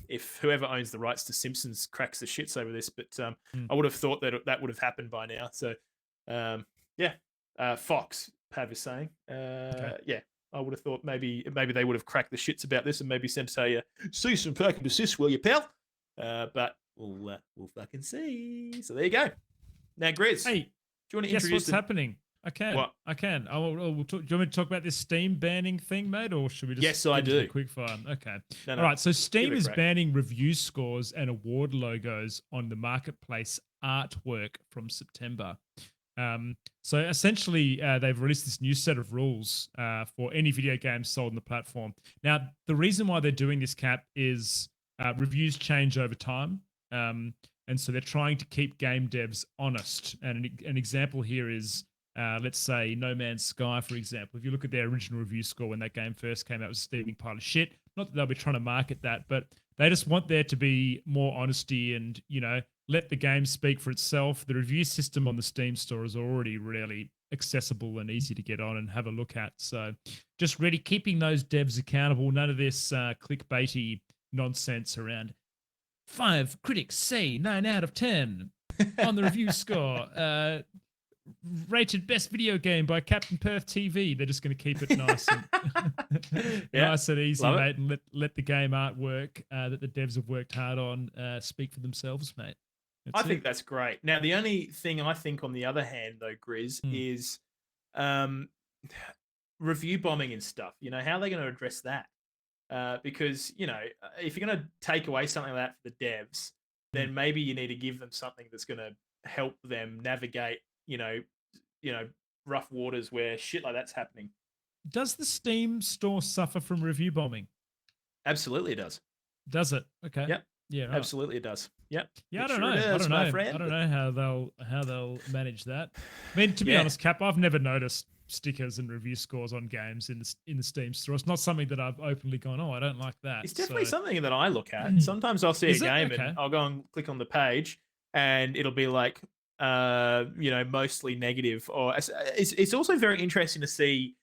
if whoever owns the rights to Simpsons cracks the shits over this, but I would have thought that would have happened by now. So, Fox, Pav is saying, yeah, I would have thought maybe they would have cracked the shits about this and maybe sent a cease and fucking desist, will you, pal? But we'll fucking see. So there you go. Now, Grizz, hey, do you want to guess introduce what's happening? I can. What? I can. Do you want me to talk about this Steam banning thing, mate, or should we just? Yes, I get into do. the quick fire. Okay. No, All right. So Steam give it a is crack. banning review scores and award logos on the marketplace artwork from September. So essentially, they've released this new set of rules for any video games sold on the platform. Now, the reason why they're doing this, Cap, is reviews change over time. And so they're trying to keep game devs honest. And an example here is, let's say, No Man's Sky, for example. If you look at their original review score when that game first came out, it was a steaming pile of shit. Not that they'll be trying to market that, but they just want there to be more honesty and, let the game speak for itself. The review system on the Steam store is already really accessible and easy to get on and have a look at. So just really keeping those devs accountable. None of this clickbaity nonsense around 5 critics say 9 out of 10 on the review score. Rated best video game by Captain Perth TV. They're just going to keep it nice and nice and easy, Love mate, and let the game artwork that the devs have worked hard on speak for themselves, mate. I think that's great. Now, the only thing I think, on the other hand, though, Grizz, is review bombing and stuff. How are they going to address that? Because, if you're going to take away something like that for the devs, then maybe you need to give them something that's going to help them navigate, rough waters where shit like that's happening. Does the Steam store suffer from review bombing? Absolutely, it does. Does it? Okay. Yep. Yeah. Right. Absolutely, it does. Yep. Yeah, It I don't sure know. does, my friend. I don't know how they'll manage that. I mean, to be Yeah. honest, Cap, I've never noticed stickers and review scores on games in the Steam store. It's not something that I've openly gone, oh, I don't like that. It's definitely So- something that I look at. Sometimes I'll see Is a it? game Okay. and I'll go and click on the page, and it'll be like, mostly negative. Or it's also very interesting to see,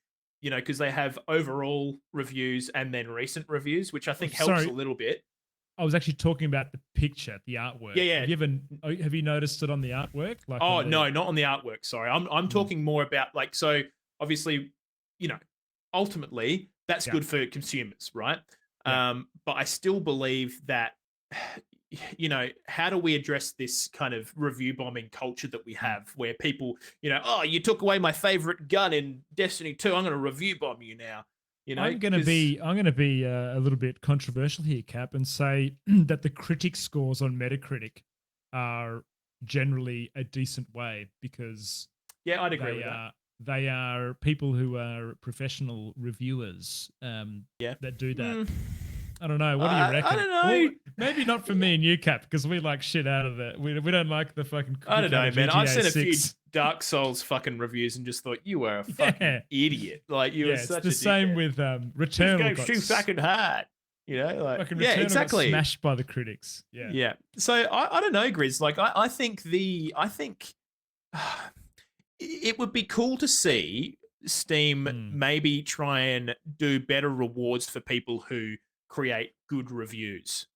because they have overall reviews and then recent reviews, which I think helps sorry. a little bit. I was actually talking about the picture, the artwork. Yeah. Have you noticed it on the artwork? Like Oh on the- no, not on the artwork. Sorry, I'm talking more about, like, so obviously, ultimately that's Yeah. good for consumers, right? Yeah. But I still believe that, how do we address this kind of review bombing culture that we have, where people, oh, you took away my favorite gun in Destiny 2, I'm going to review bomb you now. I'm going to be a little bit controversial here, Cap, and say that the critic scores on Metacritic are generally a decent way, because yeah, I'd agree with that. they are people who are professional reviewers that do that. I don't know. What do you I reckon? don't know. Well, maybe not for me and you, Cap, because we like shit out of it. We don't like the fucking. I don't know, man. I've seen a few GTA6. Dark Souls fucking reviews and just thought you were a fucking idiot. Like you were it's such the a same dickhead. with This Returnal. game's got too fucking hard. You know, like fucking yeah, Returnal exactly. got smashed by the critics. Yeah. Yeah. So I don't know, Grizz. Like I think it would be cool to see Steam maybe try and do better rewards for people who create good reviews.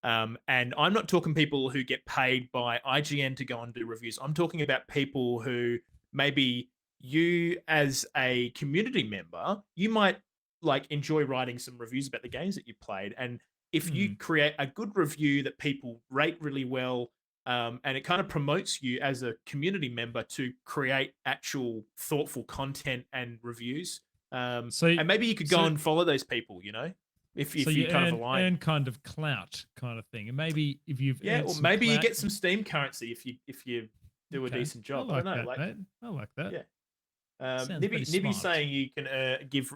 And I'm not talking people who get paid by IGN to go and do reviews. I'm talking about people who maybe you as a community member, you might like enjoy writing some reviews about the games that you played. And if you create a good review that people rate really well, and it kind of promotes you as a community member to create actual thoughtful content and reviews. And maybe you could go and follow those people, you know, if you kind of align. Earn kind of clout kind of thing. And maybe if you've or maybe you get some Steam currency if you do a decent job. I don't know. That, I like that. Yeah. Nibby's saying you can give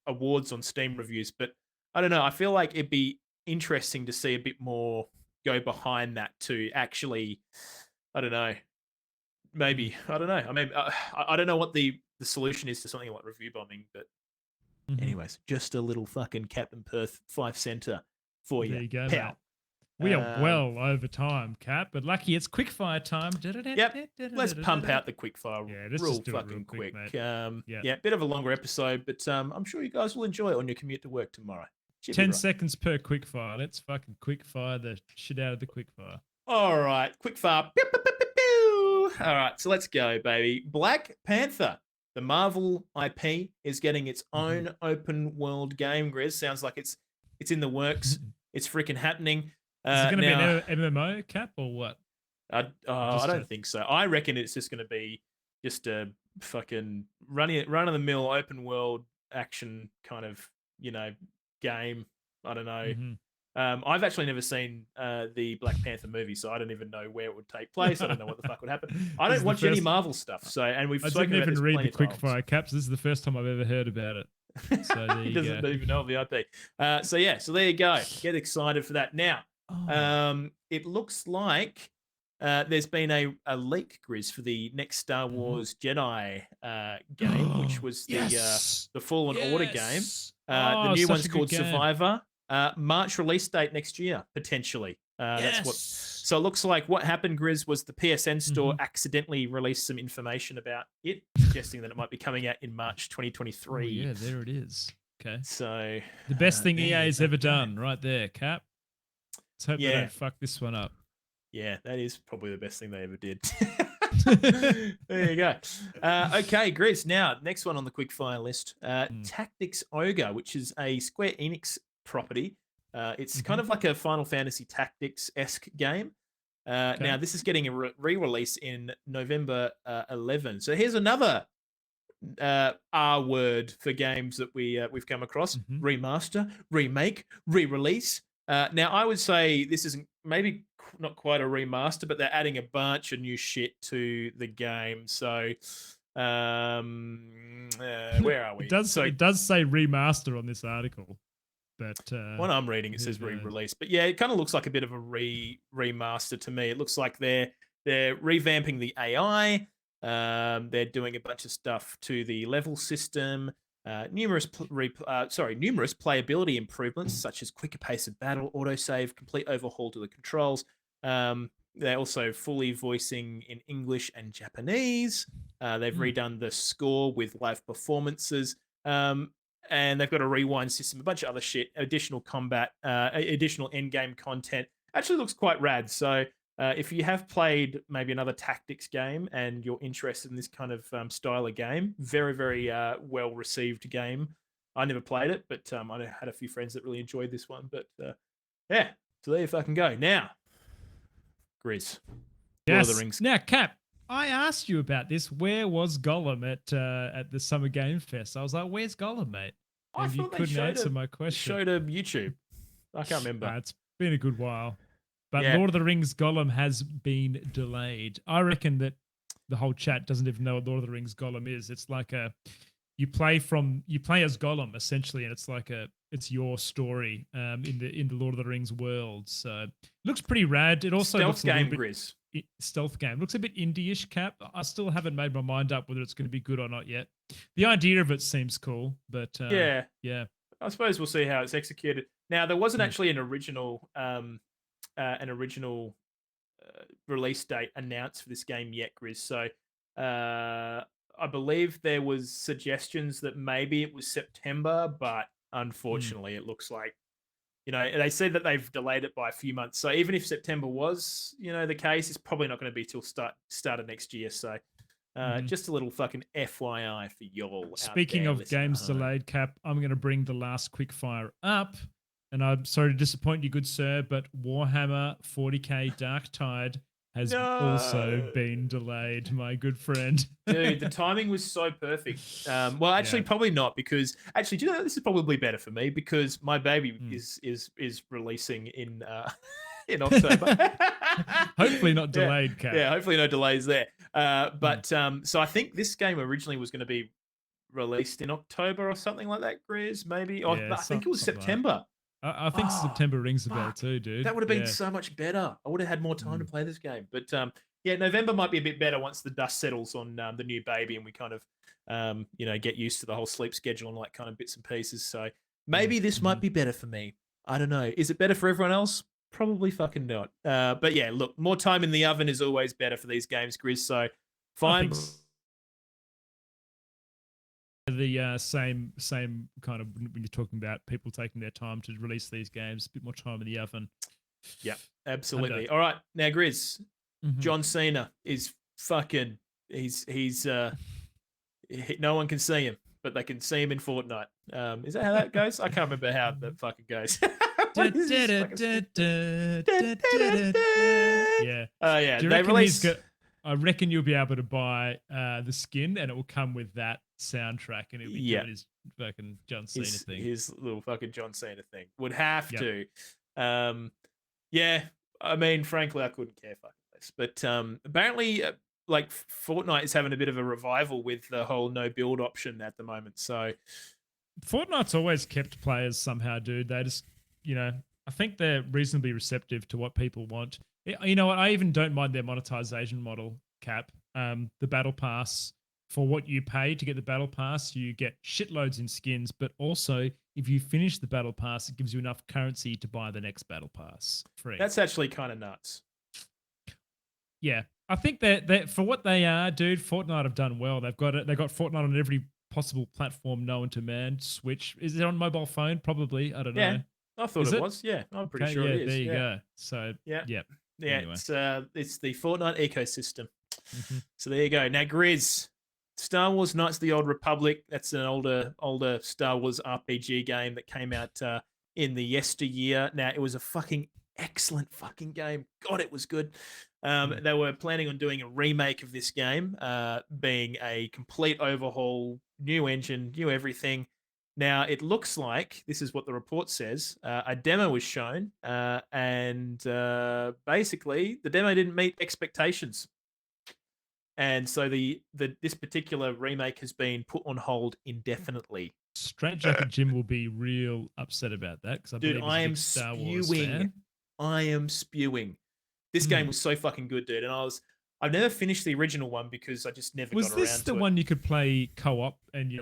awards on Steam reviews, but I don't know. I feel like it'd be interesting to see a bit more go behind that to actually, I don't know, maybe, I don't know. I mean, I don't know what the solution is to something like review bombing, but anyways, just a little fucking Captain Perth 5 center for you. There you go, Pow. mate. We are well over time, Cap, but lucky it's quickfire time. Yep. Let's pump out the quickfire real fucking quick. Yeah, bit of a longer episode, but I'm sure you guys will enjoy it on your commute to work tomorrow. 10 seconds per quickfire. Let's fucking quickfire the shit out of the quickfire. All right, quickfire. Pew, pew, pew, pew, pew. All right, so let's go, baby. Black Panther, the Marvel IP, is getting its own open world game. Grizz, sounds like it's in the works. It's freaking happening. Is it going to be an MMO, Cap, or what? I don't think so. I reckon it's just going to be just a fucking run-of-the-mill open world action kind of, you know, game. I don't know. I've actually never seen the Black Panther movie, so I don't even know where it would take place. I don't know what the fuck would happen. I don't watch any Marvel stuff, so we've spoken about this plenty of times. I didn't even read the quickfire, Caps. This is the first time I've ever heard about it. So there he doesn't even know the IP. So there you go. Get excited for that. Now, it looks like there's been a leak, Grizz, for the next Star Wars Jedi game, which was the Fallen Order game. The new one's called Survivor. March release date next year, potentially. That's what. So it looks like what happened, Grizz, was the PSN store accidentally released some information about it, suggesting that it might be coming out in March 2023. Yeah, there it is. Okay. So the best thing EA has ever done, right there, Cap. Let's hope they don't fuck this one up. Yeah, that is probably the best thing they ever did. There you go. Okay, Grizz. Now, next one on the quickfire list, Tactics Ogre, which is a Square Enix property. It's kind of like a Final Fantasy Tactics-esque game. Now, this is getting a re-release in November 11. So here's another R word for games that we've come across: remaster, remake, re-release. Now, I would say this isn't maybe not quite a remaster, but they're adding a bunch of new shit to the game. So, where are we? It does say remaster on this article, but when I'm reading, it says re-release. But yeah, it kind of looks like a bit of a remaster to me. It looks like they're revamping the AI. They're doing a bunch of stuff to the level system. Numerous playability improvements such as quicker pace of battle, autosave, complete overhaul to the controls. They're also fully voicing in English and Japanese. They've redone the score with live performances. And they've got a rewind system, a bunch of other shit, additional combat, additional end-game content. Actually looks quite rad. So if you have played maybe another tactics game and you're interested in this kind of style of game, very, very well-received game. I never played it, but I had a few friends that really enjoyed this one. But yeah, so there you fucking go. Now, Grizz. Yes. Lord of the Rings. Now, Cap, I asked you about this. Where was Gollum at the Summer Game Fest? I was like, "Where's Gollum, mate?" And you couldn't answer my question. Showed a YouTube. I can't remember. It's been a good while. But Yeah. Lord of the Rings Gollum has been delayed. I reckon that the whole chat doesn't even know what Lord of the Rings Gollum is. It's like you play as Gollum essentially, and it's like a it's your story in the Lord of the Rings world. So it looks pretty rad. It also Stealth looks a little game, bit Grizz. stealth game. Looks a bit indie-ish, Cap. I still haven't made my mind up whether it's going to be good or not yet. The idea of it seems cool, but Yeah. yeah. I suppose we'll see how it's executed. Now, there wasn't Mm. actually an original release date announced for this game yet, Grizz. So I believe there was suggestions that maybe it was September, but unfortunately, it looks like they said that they've delayed it by a few months. So even if September was the case, it's probably not going to be till start of next year. So just a little fucking FYI for y'all. Speaking out there of listening games at home. delayed, Cap, I'm going to bring the last quickfire up. And I'm sorry to disappoint you, good sir, but Warhammer 40k Dark Tide has also been delayed, my good friend. Dude, the timing was so perfect. Well, actually, probably not, because actually, do you know, this is probably better for me because my baby is releasing in in October. Hopefully not delayed, Cap. Yeah, hopefully no delays there. But so I think this game originally was going to be released in October or something like that, Grizz, maybe. Or Yeah, I think it was something like September. I think September rings a bell too, dude. That would have been so much better. I would have had more time to play this game. But yeah, November might be a bit better once the dust settles on the new baby and we kind of, get used to the whole sleep schedule and all that kind of bits and pieces. So maybe this might be better for me. I don't know. Is it better for everyone else? Probably fucking not. But yeah, look, more time in the oven is always better for these games, Grizz. So fine. The same kind of when you're talking about people taking their time to release these games, a bit more time in the oven. Yeah, absolutely. All right, now Grizz, John Cena is fucking. No one can see him, but they can see him in Fortnite. Is that how that goes? I can't remember how that fucking goes. Yeah. Oh yeah. Do you reckon I reckon you'll be able to buy the skin and it will come with that soundtrack and it'll be doing his fucking John Cena thing. His little fucking John Cena thing. Would have to. Yeah. I mean, frankly, I couldn't care fucking less. But apparently, like Fortnite is having a bit of a revival with the whole no build option at the moment. So Fortnite's always kept players somehow, dude. They just, I think they're reasonably receptive to what people want. You know what? I even don't mind their monetization model, Cap. The battle pass, for what you pay to get the battle pass, you get shitloads in skins, but also if you finish the battle pass, it gives you enough currency to buy the next battle pass free. That's actually kind of nuts. Yeah. I think that for what they are, dude, Fortnite have done well. They've got Fortnite on every possible platform known to man. Switch. Is it on mobile phone? Probably. I don't know. I thought it was. Yeah, I'm pretty sure it is. There you go. So yeah. Anyway. It's the Fortnite ecosystem. So there you go. Now, Grizz, Star Wars Knights of the Old Republic. That's an older Star Wars RPG game that came out in the yesteryear. Now, it was a fucking excellent fucking game. God, it was good. They were planning on doing a remake of this game, being a complete overhaul, new engine, new everything. Now, it looks like, this is what the report says, a demo was shown, and basically the demo didn't meet expectations. And so this particular remake has been put on hold indefinitely. Straight Jacket Jim will be real upset about that because I believe he's a big Star Wars fan. I am spewing. This game was so fucking good, dude. And I've never finished the original one because I just never got around to it. Was this the one you could play co-op and you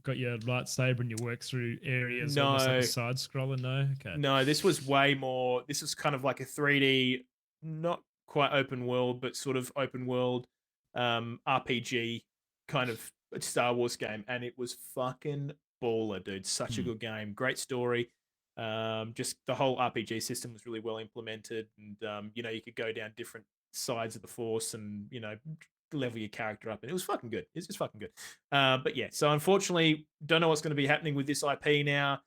got your lightsaber and you work through areas? No. Almost like a side scroller? No? Okay. No, this was way more. This was kind of like a 3D, not quite open world, but sort of open world RPG kind of Star Wars game. And it was fucking baller, dude. Such a good game. Great story. Just the whole RPG system was really well implemented, and you could go down different sides of the Force, and level your character up, and it was fucking good. It's just fucking good. But yeah, so unfortunately, don't know what's going to be happening with this IP now.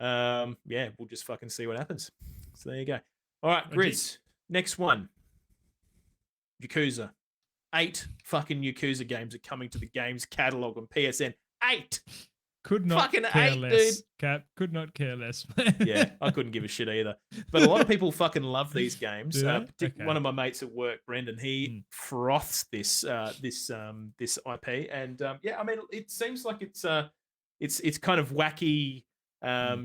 Yeah, we'll just fucking see what happens. So there you go. All right, Grizz. Next one, Yakuza. 8 fucking Yakuza games are coming to the games catalog on PSN. 8. Could not fucking care 8, less, dude. Cap. Could not care less. Yeah, I couldn't give a shit either. But a lot of people fucking love these games. Okay. One of my mates at work, Brendan, he froths this IP, and yeah, I mean, it seems like it's kind of wacky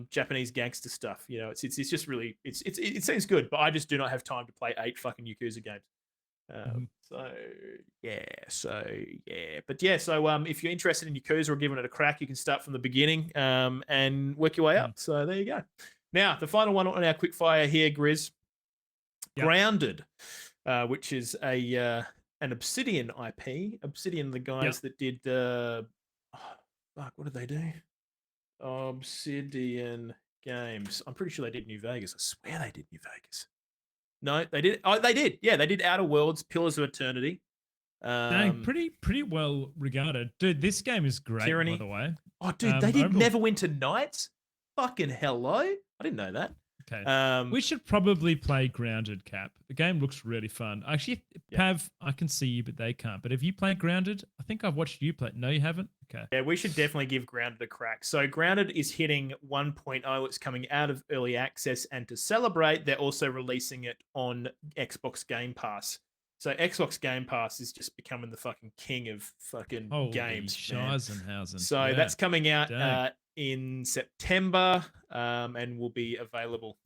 Japanese gangster stuff. You know, it's just really it seems good, but I just do not have time to play 8 fucking Yakuza games. So yeah, but yeah, so if you're interested in Yakuza or giving it a crack, you can start from the beginning and work your way up. So there you go. Now the final one on our quickfire here, Grizz, Grounded, which is an Obsidian IP. Obsidian, the guys that did what did they do? Obsidian Games. I'm pretty sure they did New Vegas. I swear they did New Vegas. No, they did. Oh, they did. Yeah, they did Outer Worlds, Pillars of Eternity. Dang, pretty well regarded, dude. This game is great, Tyranny. by the way. Oh, dude, they did Neverwinter Nights. Fucking hello! I didn't know that. Okay, we should probably play Grounded, Cap. The game looks really fun. Actually, Pav, I can see you, but they can't. But have you played Grounded? I think I've watched you play. No, you haven't. Okay. Yeah, we should definitely give Grounded a crack. So Grounded is hitting 1.0. It's coming out of early access, and to celebrate, they're also releasing it on Xbox Game Pass. So Xbox Game Pass is just becoming the fucking king of fucking games. So that's coming out in September and will be available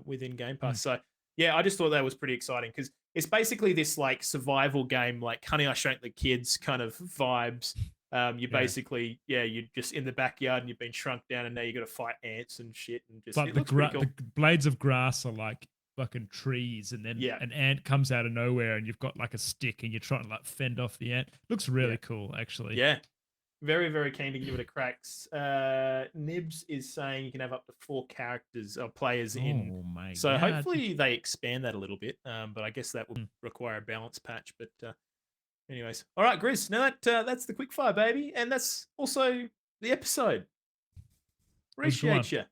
within Game Pass. So yeah, I just thought that was pretty exciting because it's basically this like survival game, like Honey, I Shrunk the Kids kind of vibes. You basically, you're just in the backyard and you've been shrunk down and now you got to fight ants and shit. And just like the blades of grass are like fucking trees, and then an ant comes out of nowhere and you've got like a stick and you're trying to like fend off the ant. Looks really cool, actually. Yeah. Very, very keen to give it a crack. Nibs is saying you can have up to 4 characters or players in. Oh my so God. hopefully they expand that a little bit. But I guess that will require a balance patch. But anyways, all right, Grizz. Now that's the quickfire, baby, and that's also the episode. Appreciate you.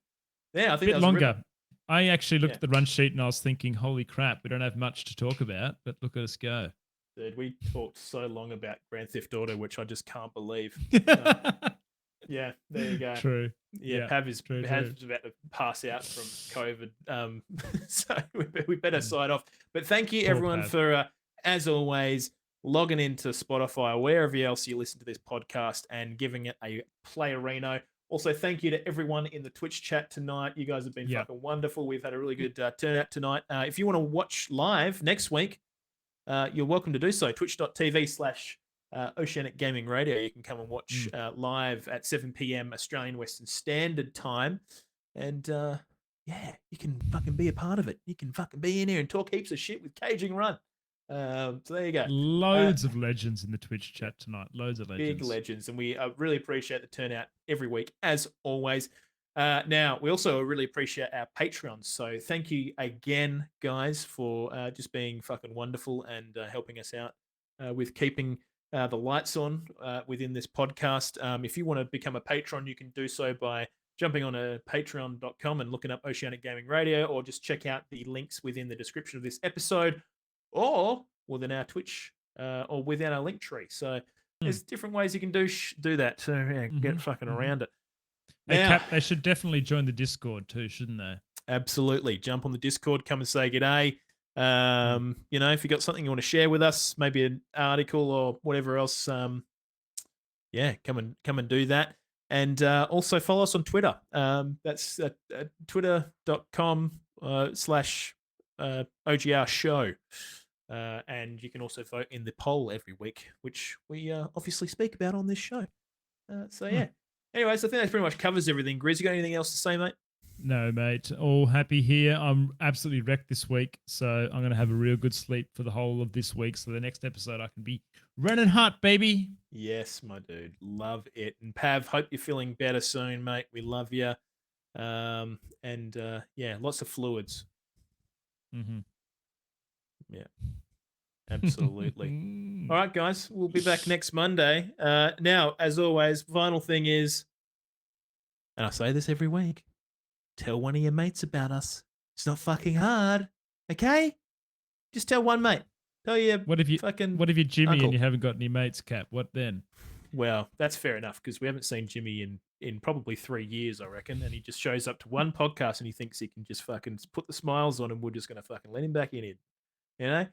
Yeah, I think a bit longer. I actually looked at the run sheet and I was thinking, holy crap, we don't have much to talk about, but look at us go. Dude, we talked so long about Grand Theft Auto, which I just can't believe. Yeah, there you go. True. Yeah, Pav is about to pass out from COVID. So we better sign off. But thank you, everyone, for, as always, logging into Spotify or wherever else you listen to this podcast and giving it a play-a-reno. Also, thank you to everyone in the Twitch chat tonight. You guys have been fucking wonderful. We've had a really good turnout tonight. If you want to watch live next week, you're welcome to do so. Twitch.tv/Oceanic Gaming Radio. You can come and watch live at 7 p.m. Australian Western Standard Time. And you can fucking be a part of it. You can fucking be in here and talk heaps of shit with Hit&Run. So there you go. Loads of legends in the Twitch chat tonight. Loads of legends. Big legends. And we really appreciate the turnout every week, as always. Now, we also really appreciate our Patreons. So thank you again, guys, for just being fucking wonderful and helping us out with keeping the lights on within this podcast. If you want to become a patron, you can do so by jumping on patreon.com and looking up Oceanic Gaming Radio, or just check out the links within the description of this episode, or within our Twitch or within our link tree. So there's different ways you can do that. So get fucking around it. Hey, Cap, they should definitely join the Discord too, shouldn't they? Absolutely. Jump on the Discord, come and say g'day. You know, if you got something you want to share with us, maybe an article or whatever else, come and do that. And also follow us on Twitter. That's twitter.com/OGR show. And you can also vote in the poll every week, which we obviously speak about on this show. Anyways, I think that pretty much covers everything. Grizz, you got anything else to say, mate? No, mate. All happy here. I'm absolutely wrecked this week, so I'm going to have a real good sleep for the whole of this week. So the next episode, I can be running hot, baby. Yes, my dude. Love it. And Pav, hope you're feeling better soon, mate. We love you. Lots of fluids. Yeah. Absolutely. All right, guys. We'll be back next Monday. Now, as always, final thing is, and I say this every week, tell one of your mates about us. It's not fucking hard, okay? Just tell one mate. Tell you. What if you're Jimmy uncle. And you haven't got any mates, Cap? What then? Well, that's fair enough because we haven't seen Jimmy in probably 3 years, I reckon, and he just shows up to one podcast and he thinks he can just fucking put the smiles on and we're just gonna fucking let him back in it, you know?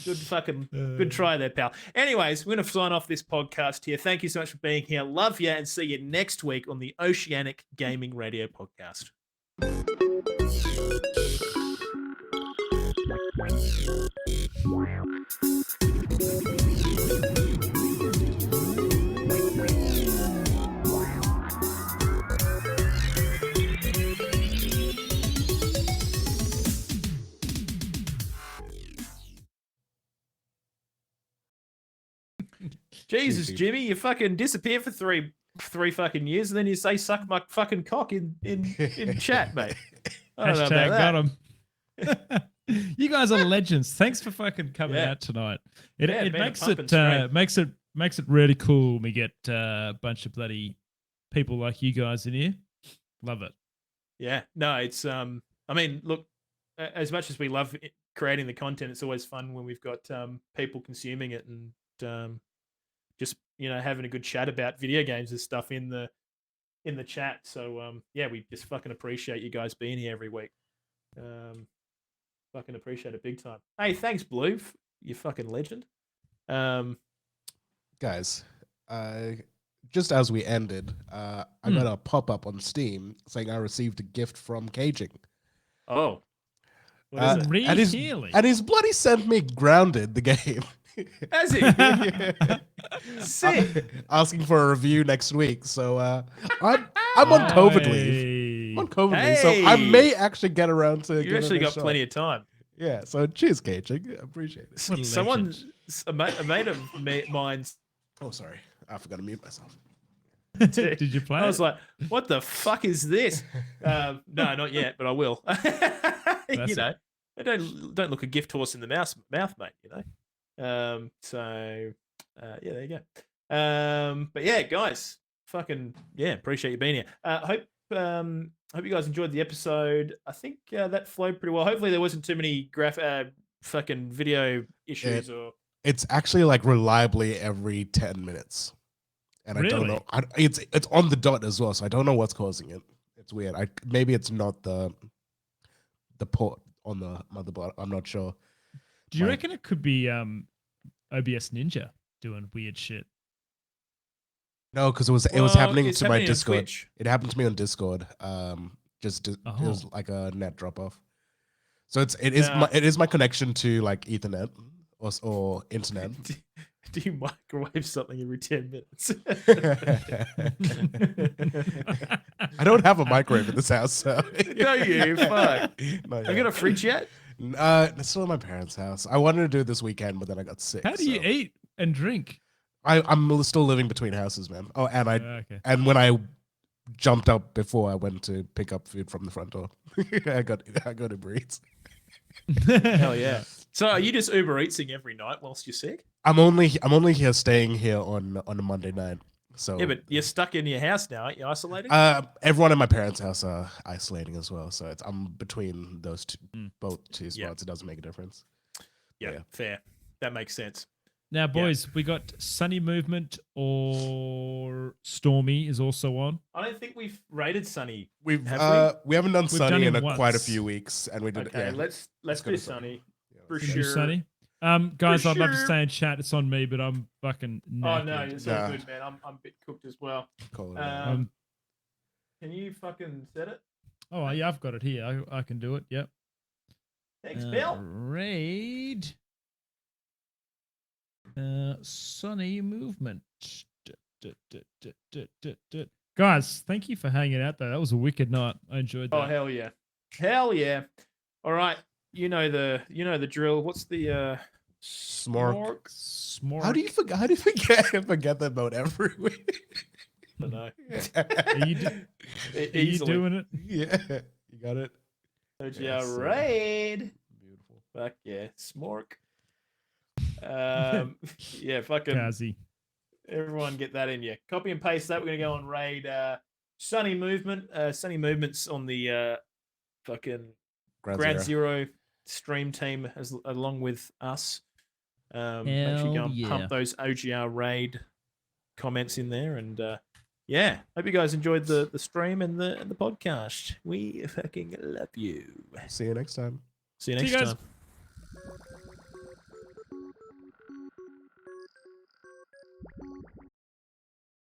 Good try there, pal. Anyways, we're going to sign off this podcast here. Thank you so much for being here. Love you, and see you next week on the Oceanic Gaming Radio Podcast. Jesus, Jimmy, you fucking disappear for three fucking years, and then you say "suck my fucking cock" in chat, mate. I don't know about that. Got him. You guys are legends. Thanks for fucking coming out tonight. It makes it really cool when we get a bunch of bloody people like you guys in here. Love it. Yeah, no, it's I mean, look, as much as we love creating the content, it's always fun when we've got people consuming it and just having a good chat about video games and stuff in the chat. So yeah, we just fucking appreciate you guys being here every week. Fucking appreciate it big time. Hey, thanks, Blue. You fucking legend. Guys, just as we ended, I got a pop-up on Steam saying I received a gift from Caging. Oh. What is it? And he's bloody sent me Grounded, the game. Has he? Sick. Asking for a review next week. So I'm on COVID leave. I'm on COVID leave, so I may actually get around to. You actually got plenty of time. Yeah. So cheers, Caging. I appreciate it. Someone, a mate of mine's. Oh, sorry. I forgot to mute myself. Did you play I was like, what the fuck is this? No, not yet, but I will. I don't look a gift horse in the mouth, mate, So yeah, there you go. But yeah, guys, fucking yeah, appreciate you being here. Hope you guys enjoyed the episode. I think that flowed pretty well. Hopefully there wasn't too many fucking video issues It's actually like reliably every 10 minutes. And I don't know. It's on the dot as well, so I don't know what's causing it. It's weird. Maybe it's not the port on the motherboard. I'm not sure. Do you reckon it could be OBS Ninja doing weird shit? No, because it was happening to my Discord. Twitch. It happened to me on Discord. It was like a net drop off. So it is my connection to like Ethernet or internet. Do you microwave something every 10 minutes? I don't have a microwave in this house, so. No, you fuck. Have you got a fridge yet? It's still at my parents' house. I wanted to do it this weekend, but then I got sick. How do you eat and drink? I'm still living between houses, man. Oh, and when I jumped up before I went to pick up food from the front door, I got Uber Eats. Hell yeah! So are you just Uber Eatsing every night whilst you're sick? I'm only here staying here on a Monday night. So yeah, but you're stuck in your house now, aren't you? Isolated? Everyone at my parents' house are isolating as well. So I'm between those both two spots. Yep. It doesn't make a difference. Yeah, fair. That makes sense. Now, boys, we got Sunny Movement or Stormy is also on. I don't think we've rated Sunny. We haven't done Sunny in quite a few weeks, and we did. Okay, let's do Sunny for sure. Sunny. Guys, I'd love to stay in chat. It's on me, but I'm fucking knackered. Oh no, it's all good, man. I'm a bit cooked as well. Cool. Can you fucking set it? Oh yeah, I've got it here. I can do it. Yep. Thanks, Bill. Raid. Sunny Movement. Guys, thank you for hanging out though. That was a wicked night. I enjoyed that. Oh hell yeah. Hell yeah. All right. You know the drill. What's the Smork? How do you forget that mode every week? I don't know. Are you doing it? Yeah. You got it. OGR raid. Beautiful. Fuck yeah. Smork. Yeah, fucking Kazi. Everyone get that in you. Copy and paste that. We're gonna go on raid Sunny Movement. Sunny Movement's on the fucking Ground Zero stream team along with us. Make sure you go and pump those OGR raid comments in there, and yeah, hope you guys enjoyed the stream and the podcast. We fucking love you. See you next time. See you next time.